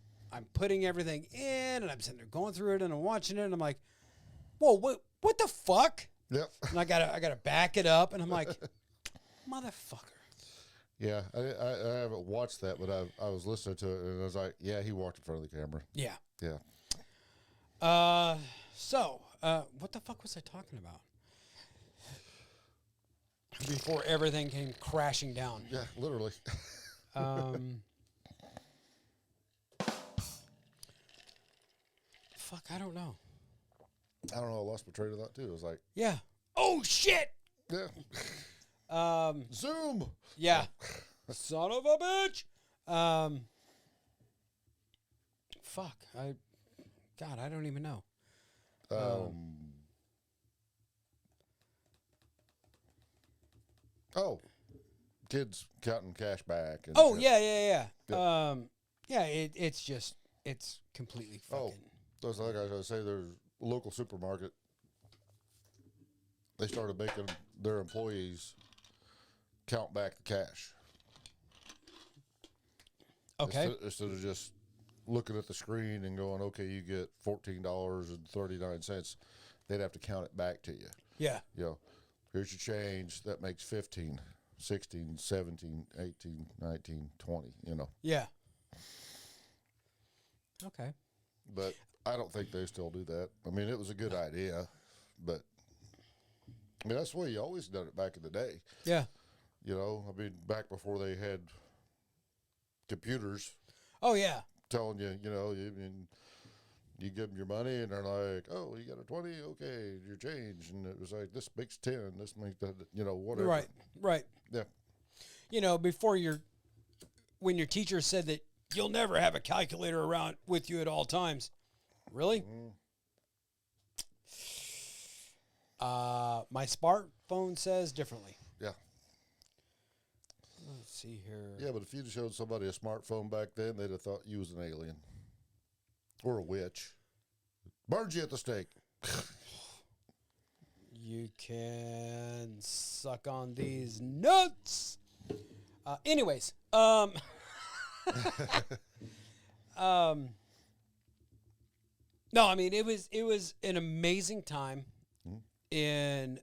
putting everything in, and I'm sitting there going through it, and I'm watching it, and I'm like, whoa, what the fuck? Yep. And I gotta back it up, and I'm like, motherfucker. Yeah, I haven't watched that, but I was listening to it, and I was like, yeah, he walked in front of the camera. Yeah. Yeah. So, what the fuck was I talking about? Before everything came crashing down. Yeah, literally. Fuck, I don't know. I don't know. I lost my train of thought, too. I was like, Yeah. Oh, shit! yeah. Zoom. Yeah. Son of a bitch! Fuck. God, I don't even know. Oh, kids counting cash back. And Oh, shit. yeah. Yeah. Yeah, it's completely Oh, fucking... that's like I was going to say, there's a local supermarket. They started making their employees count back the cash. Okay. Instead of just looking at the screen and going, okay, you get $14.39, they'd have to count it back to you. Yeah. You know, here's your change. That makes 15, 16, 17, 18, 19, 20, you know. Yeah. Okay. But I don't think they still do that. I mean, it was a good idea, but I mean, that's the way you always done it back in the day. Yeah. You know, I mean, back before they had computers Oh, yeah. telling you, you know, you give them your money and they're like, oh, you got a 20? Okay, your change. And it was like, this makes 10, this makes that, you know, whatever. Right. Yeah. You know, when your teacher said that you'll never have a calculator around with you at all times. Really? My smartphone says differently. Yeah. Let's see here. Yeah, but if you'd showed somebody a smartphone back then, they'd have thought you was an alien. Or a witch. Burned you at the stake. You can suck on these nuts. Anyways, no, I mean it was an amazing time in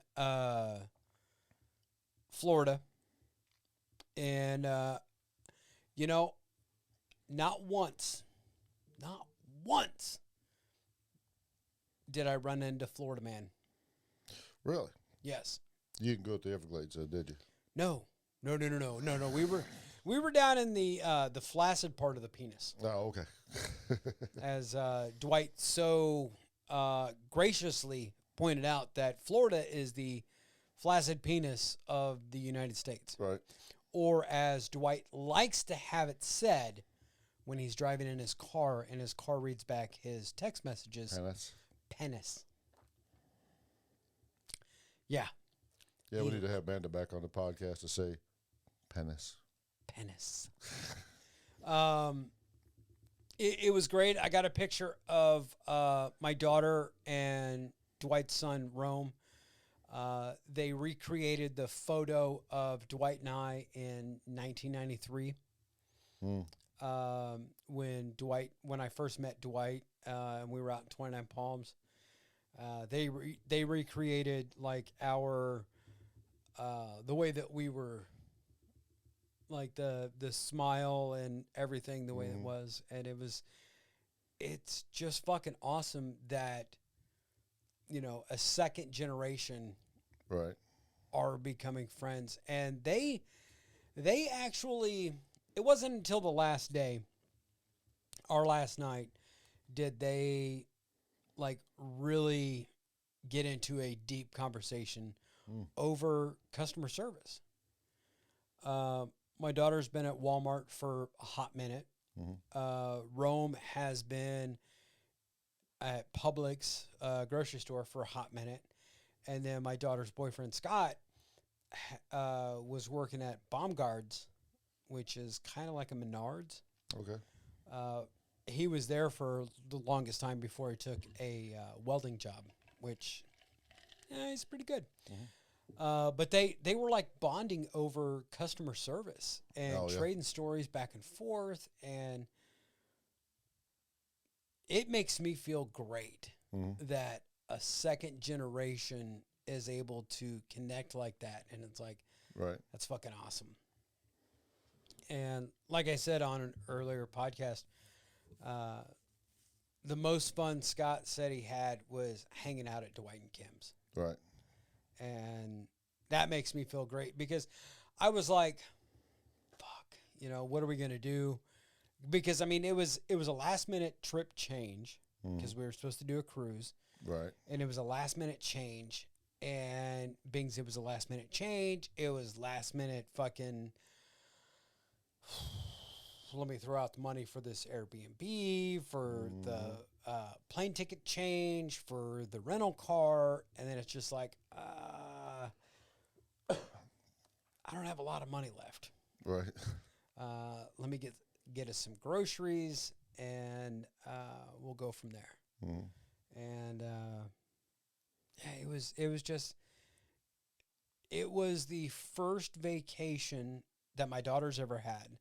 Florida, and you know, not once did I run into Florida man. Really? Yes. You can go to the Everglades, did you? No. We were down in the flaccid part of the penis, Oh, okay. as Dwight so graciously pointed out that Florida is the flaccid penis of the United States. Right. or as Dwight likes to have it said when he's driving in his car and his car reads back his text messages. Penis. Penis. Yeah. Yeah, we need to have Amanda back on the podcast to say penis. Penis. It was great. I got a picture of my daughter and Dwight's son, Rome. They recreated the photo of Dwight and I in 1993. When I first met Dwight, and we were out in 29 Palms. They recreated like our the way that we were, like the smile and everything the way it was, and it's just fucking awesome that a second generation Right. are becoming friends, and they actually, it wasn't until the last day, our last night, did they like really get into a deep conversation over customer service. My daughter's been at Walmart for a hot minute. Rome has been at Publix grocery store for a hot minute. And then my daughter's boyfriend, Scott, was working at Baumgard's, which is kind of like a Menards. Okay. He was there for the longest time before he took a welding job, which is pretty good. But they were like bonding over customer service and trading stories back and forth, and it makes me feel great that a second generation is able to connect like that, and it's like, right, that's fucking awesome. And like I said on an earlier podcast, the most fun Scott said he had was hanging out at Dwight and Kim's. Right. And that makes me feel great, because I was like, fuck, what are we going to do? Because, I mean, it was a last-minute trip change, because we were supposed to do a cruise. Right. And it was a last-minute change. And being it was a last-minute change, it was last-minute fucking, let me throw out the money for this Airbnb, for the plane ticket change, for the rental car. And then it's just like, I don't have a lot of money left. Right. Let me get us some groceries, and we'll go from there. And it was the first vacation that my daughter's ever had,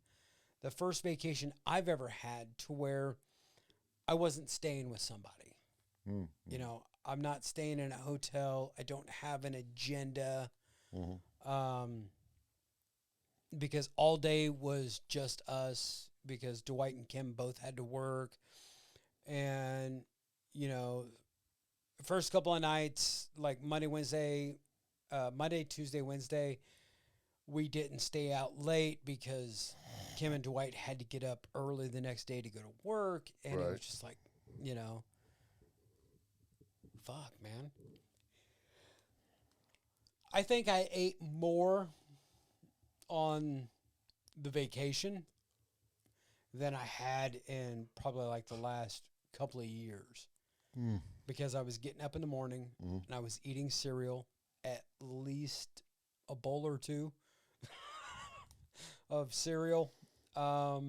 the first vacation I've ever had to where I wasn't staying with somebody. I'm not staying in a hotel. I don't have an agenda. Because all day was just us, because Dwight and Kim both had to work. And, first couple of nights, like Monday, Tuesday, Wednesday, we didn't stay out late because Kim and Dwight had to get up early the next day to go to work. And it was just like, fuck, man. I think I ate more on the vacation than I had in probably like the last couple of years, because I was getting up in the morning and I was eating cereal, at least a bowl or two of cereal. So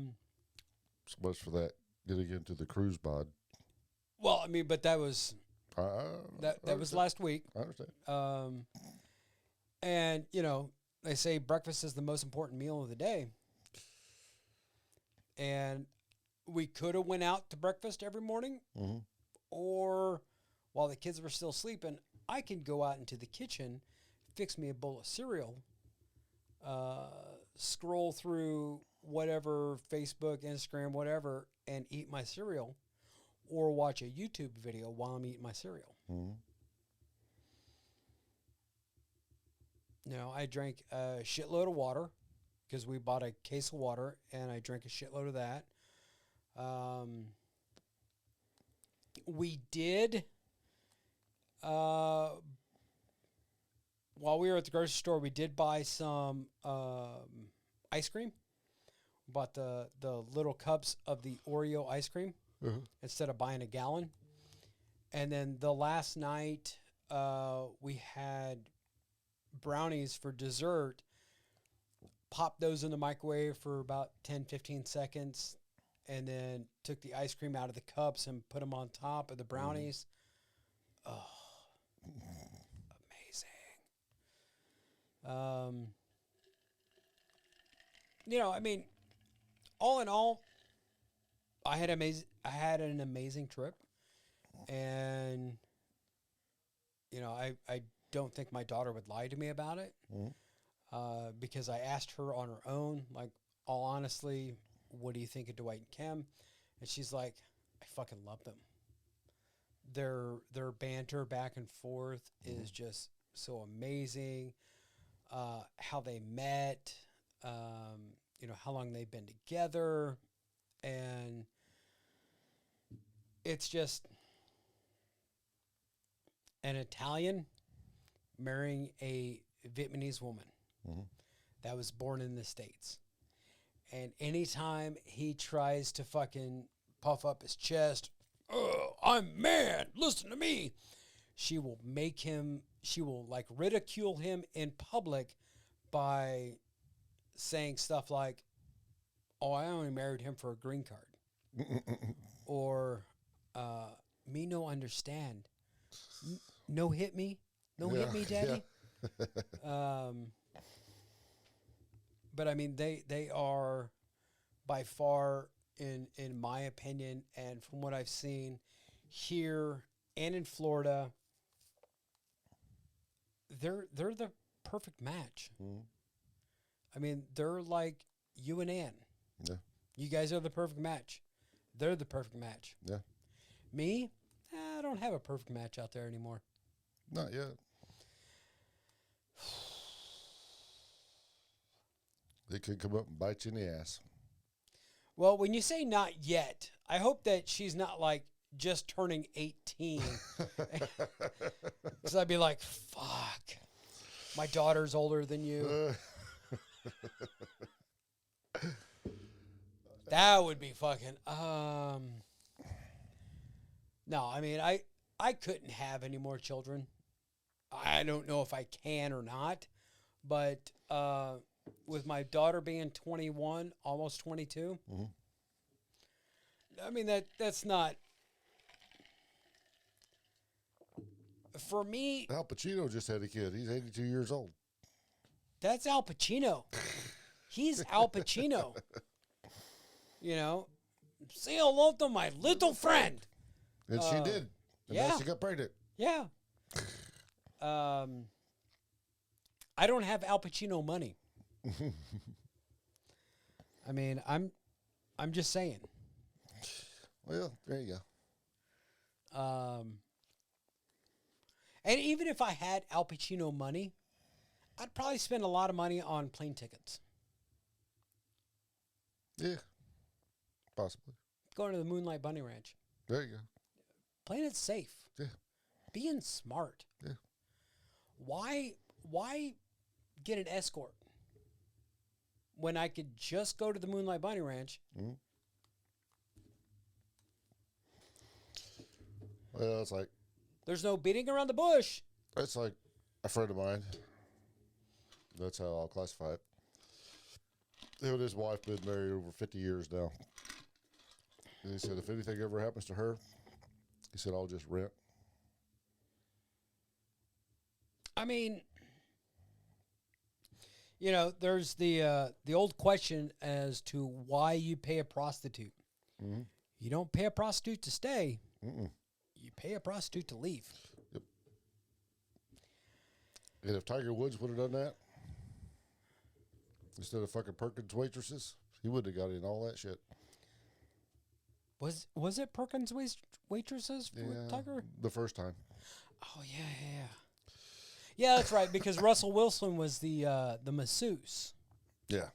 much for that, getting into the cruise bod. Well, I mean, but that was that was last week. I understand. And they say breakfast is the most important meal of the day. And we could have went out to breakfast every morning, or while the kids were still sleeping, I could go out into the kitchen, fix me a bowl of cereal, scroll through whatever, Facebook, Instagram, whatever, and eat my cereal, or watch a YouTube video while I'm eating my cereal. I drank a shitload of water, because we bought a case of water, and I drank a shitload of that. We did, while we were at the grocery store, we did buy some ice cream. Bought the little cups of the Oreo ice cream instead of buying a gallon. And then the last night, we had brownies for dessert. Popped those in the microwave for about 10, 15 seconds. And then took the ice cream out of the cups and put them on top of the brownies. Oh, amazing. You know, I mean, all in all, I had an amazing trip. And, you know, I don't think my daughter would lie to me about it. Because I asked her on her own, like, all honestly, what do you think of Dwight and Kim? And she's like, I fucking love them. Their banter back and forth is just so amazing. How they met, you know, how long they've been together. And it's just an Italian marrying a Vietnamese woman that was born in the States. And anytime he tries to fucking puff up his chest, oh, I'm man, listen to me, she will like ridicule him in public by saying stuff like, oh, I only married him for a green card. Or, me no understand. No hit me. No hit me, daddy. Yeah. But I mean, they are by far, in my opinion, and from what I've seen here and in Florida, they're the perfect match. I mean, they're like you and Ann. Yeah. You guys are the perfect match. They're the perfect match. Yeah. Me, I don't have a perfect match out there anymore. Not yet. They could come up and bite you in the ass. Well, when you say not yet, I hope that she's not like just turning 18. Because I'd be like, fuck, my daughter's older than you. That would be fucking, no, I mean, I couldn't have any more children. I don't know if I can or not, but, with my daughter being 21, almost 22, I mean, that's not, for me. Al Pacino just had a kid. He's 82 years old. That's Al Pacino. He's Al Pacino. You know, say hello to my little friend. And she did. And now she got pregnant. Yeah. I don't have Al Pacino money. I mean, I'm just saying. Well, there you go. And even if I had Al Pacino money, I'd probably spend a lot of money on plane tickets. Yeah, possibly. Going to the Moonlight Bunny Ranch. There you go. Playing it safe. Yeah. Being smart. Yeah. Why get an escort when I could just go to the Moonlight Bunny Ranch? Well, it's like, there's no beating around the bush. It's like a friend of mine. That's how I'll classify it. Him and his wife been married over 50 years now. And he said, if anything ever happens to her, he said, I'll just rent. I mean, you know, there's the old question as to why you pay a prostitute. You don't pay a prostitute to stay. You pay a prostitute to leave. Yep. And if Tiger Woods would have done that, instead of fucking Perkins waitresses, he wouldn't have got in all that shit. Was it Perkins waitresses for Tiger? The first time. Oh, yeah. Yeah, that's right, because Russell Wilson was the masseuse. Yeah.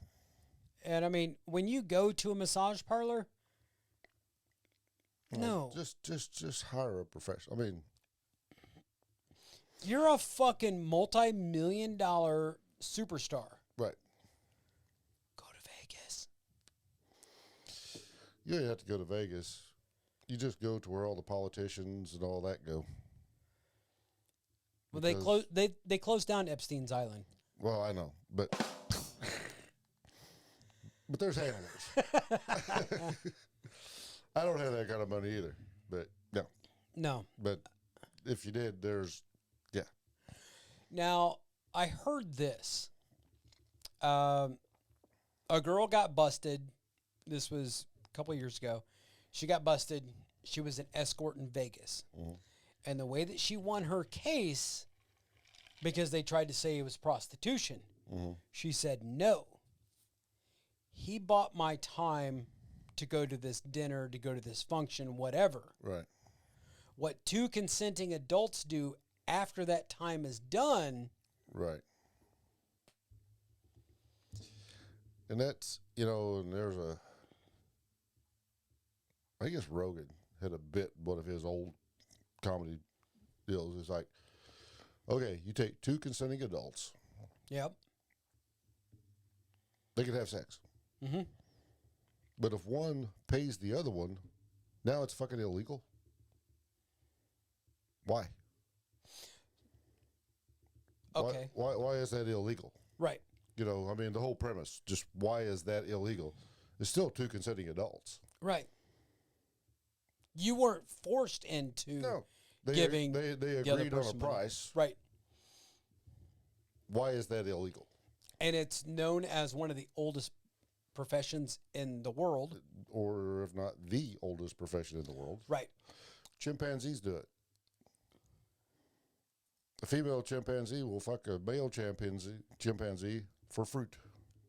And, I mean, when you go to a massage parlor, no. Just hire a professional. I mean, you're a fucking multi-million-dollar superstar. Right. Go to Vegas. You don't have to go to Vegas. You just go to where all the politicians and all that go. Well, they closed down Epstein's Island. Well, I know, but there's handlers. I don't have that kind of money either, but no. No. But if you did, yeah. Now, I heard this. A girl got busted. This was a couple of years ago. She got busted. She was an escort in Vegas. Mm-hmm. And the way that she won her case, because they tried to say it was prostitution, Mm-hmm. she said, no. He bought my time to go to this dinner, to go to this function, whatever. Right. What two consenting adults do after that time is done. Right. And that's, and there's I guess Rogan had a bit, one of his old comedy deals. It's like, okay, you take two consenting adults. Yep. They can have sex. Mm-hmm. But if one pays the other one, now it's fucking illegal. Why? Okay. Why is that illegal? Right. The whole premise, just why is that illegal? It's still two consenting adults. Right. You weren't forced into giving. They the other agreed on a person money. price. Right. Why is that illegal? And it's known as one of the oldest professions in the world. Or if not the oldest profession in the world. Right. Chimpanzees do it. A female chimpanzee will fuck a male chimpanzee for fruit.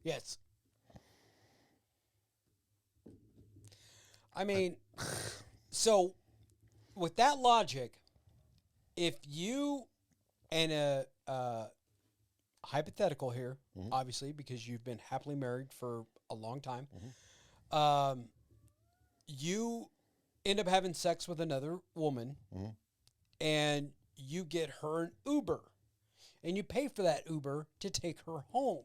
Yes. I mean, so with that logic, if you, and a hypothetical here, Mm-hmm. obviously, because you've been happily married for a long time, Mm-hmm. you end up having sex with another woman, Mm-hmm. and you get her an Uber, and you pay for that Uber to take her home.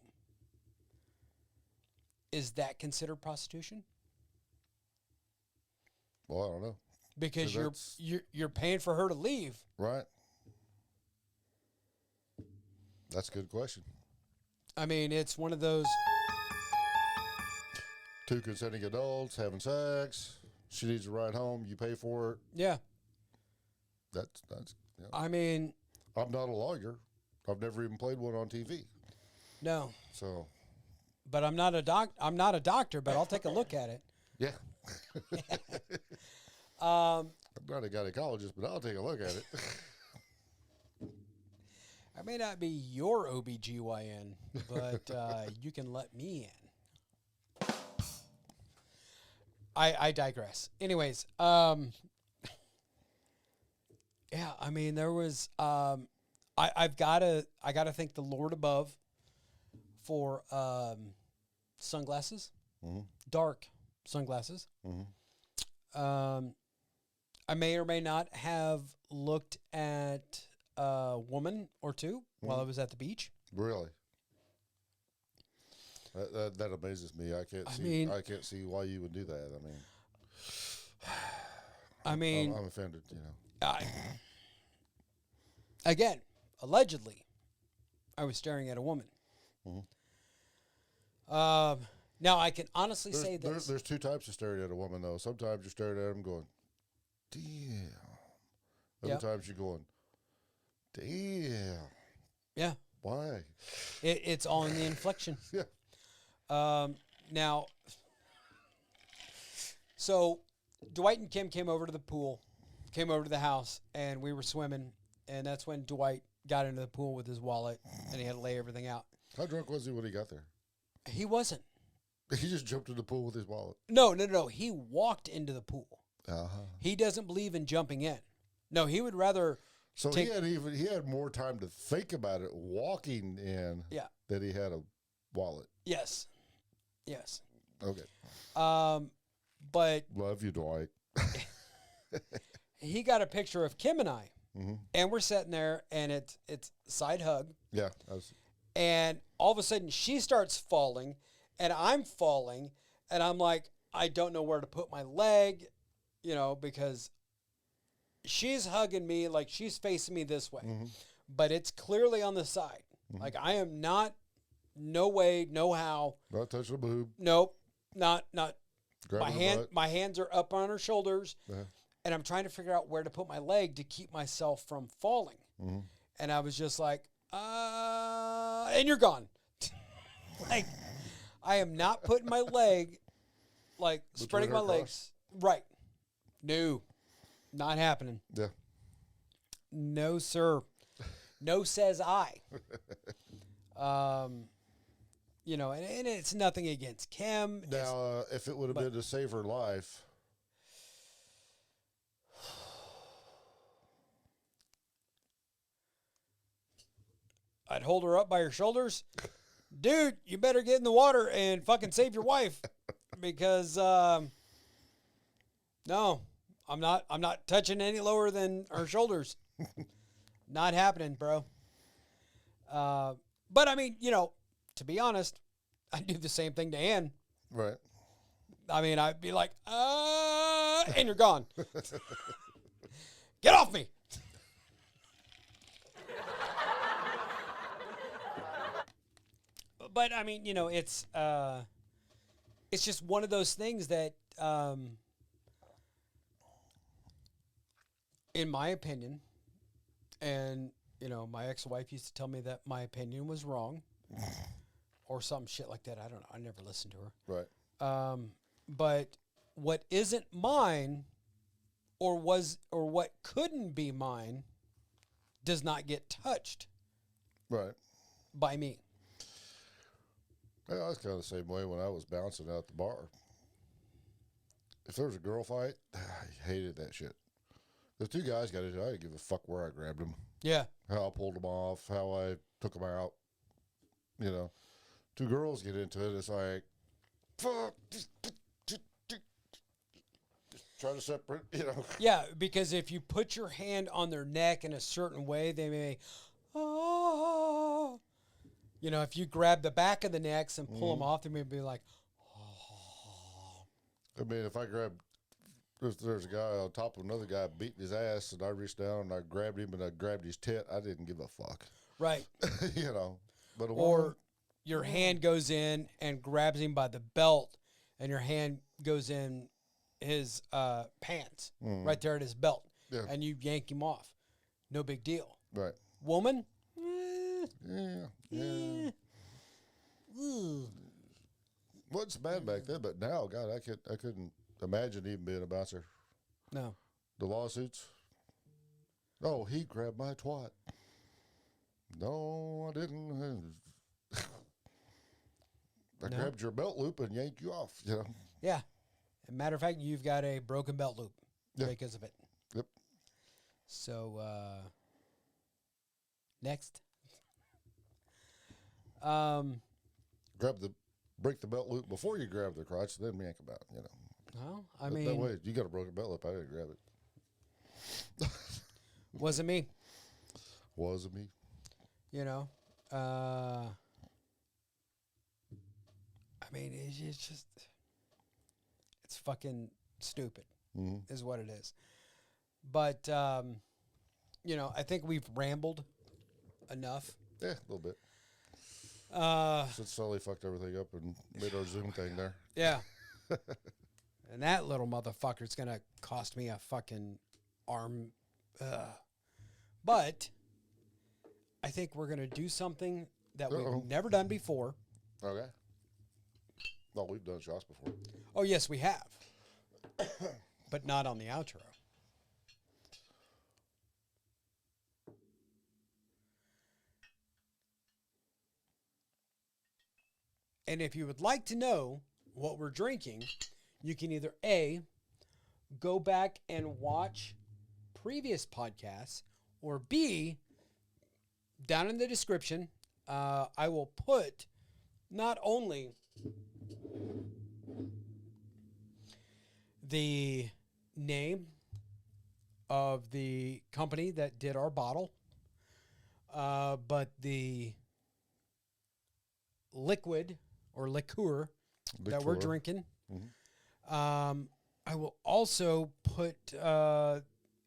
Is that considered prostitution? Well, I don't know. Because So you're paying for her to leave. Right. That's a good question. I mean, it's one of those. Two consenting adults having sex. She needs a ride home. You pay for it. Yeah. That's. Yeah. I mean, I'm not a lawyer. I've never even played one on TV. no. So. But I'm not a doctor, but I'll take a look at it. Yeah. I'm not a gynecologist, but I'll take a look at it. I may not be your OBGYN, but you can let me in. I digress. Anyways, yeah, I mean, there was, I gotta thank the Lord above for sunglasses, Mm-hmm. dark sunglasses. Mm-hmm. I may or may not have looked at a woman or two while I was at the beach. Really? That amazes me. I can't see why you would do that. I mean, I'm offended. Again, allegedly, I was staring at a woman. Mm-hmm. Now I can honestly say this. There's two types of staring at a woman, though. Sometimes you're staring at them going, damn. Other times you're going, damn. Yeah. Why? It's all in the inflection. Yeah. Now, so Dwight and Kim came over to the pool, came over to the house, and we were swimming. And that's when Dwight got into the pool with his wallet, and he had to lay everything out. How drunk was he when he got there? He wasn't. He just jumped in the pool with his wallet. No. He walked into the pool. Uh-huh. He doesn't believe in jumping in. No, he would rather. So he had more time to think about it walking in. Yeah. That he had a wallet. Yes. Okay. But Love you, Dwight. he got a picture of Kim and I, Mm-hmm. and we're sitting there, and it's side hug, Yeah. and all of a sudden she starts falling, and I'm falling, and I'm like, I don't know where to put my leg, because she's hugging me, like she's facing me this way, but it's clearly on the side. Like I am not, no way, no how. Not touching the boob. Nope, not. Grabbing her butt. My hands are up on her shoulders, Uh-huh. and I'm trying to figure out where to put my leg to keep myself from falling. And I was just like, and you're gone. Like, I am not putting my leg, like spreading my legs. Right. No, not happening. Yeah. No, sir. No, says I. And it's nothing against Kim. Now, if it would have been to save her life, I'd hold her up by her shoulders. Dude, you better get in the water and fucking save your wife, because no, I'm not touching any lower than her shoulders. Not happening, bro. But I mean, to be honest, I'd do the same thing to Ann. right? I mean, I'd be like, and you're gone. Get off me. But I mean, it's just one of those things that, in my opinion, and my ex-wife used to tell me that my opinion was wrong, or some shit like that. I don't know. I never listened to her. Right. But what isn't mine, or what couldn't be mine, does not get touched. Right. By me. Yeah, I was kind of the same way when I was bouncing out the bar. If there was a girl fight, I hated that shit. The two guys got into it. I didn't give a fuck where I grabbed them. Yeah. How I pulled them off, how I took them out. Two girls get into it. It's like, fuck. Just try to separate, Yeah, because if you put your hand on their neck in a certain way, they may, if you grab the back of the necks and pull them off, they may be like, I mean, if I grabbed, there's a guy on top of another guy beating his ass, and I reached down and I grabbed him and I grabbed his tit, I didn't give a fuck. Right. But or your hand goes in and grabs him by the belt, and your hand goes in his pants, right there at his belt, and you yank him off. No big deal. Right. Woman? Yeah. Wasn't bad back then, but now, God, I couldn't imagine even being a bouncer. No. The lawsuits. Oh, he grabbed my twat. No, I didn't. I grabbed your belt loop and yanked you off. Yeah. As a matter of fact, you've got a broken belt loop because of it. Yep. So, next. Break the belt loop before you grab the crotch, then yank them out. Well, that way you got a broken belt loop. I didn't grab it. Wasn't me. Wasn't me. I mean, it's just, it's fucking stupid, is what it is. But, I think we've rambled enough. Yeah, a little bit. Since Sully fucked everything up and made our Zoom thing there. Yeah. And that little motherfucker's going to cost me a fucking arm. But I think we're going to do something that we've never done before. Okay. No, we've done shots before. Oh, yes, we have. But not on the outro. And if you would like to know what we're drinking, you can either A, go back and watch previous podcasts, or B, down in the description, I will put not only the name of the company that did our bottle, but the liquid or liqueur that we're Liqueur. drinking. I will also put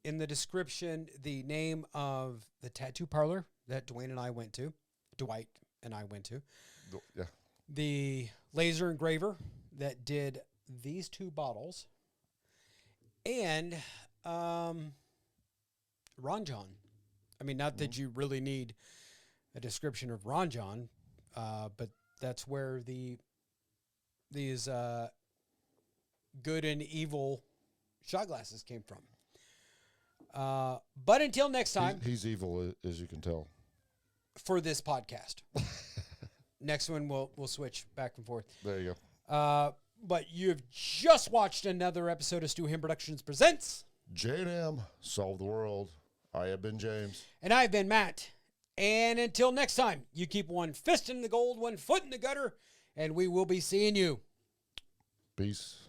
in the description the name of the tattoo parlor that Dwight and I went to. Yeah. The laser engraver that did these 2 bottles. And Ron John. I mean, not that you really need a description of Ron John, but that's where these good and evil shot glasses came from. But until next time, He's evil, as you can tell. for this podcast. Next one we'll switch back and forth. There you go. But you've just watched another episode of Stu Ham Productions Presents. J&M, solve the world. I have been James. And I've been Matt. And until next time, you keep one fist in the gold, one foot in the gutter, and we will be seeing you. Peace.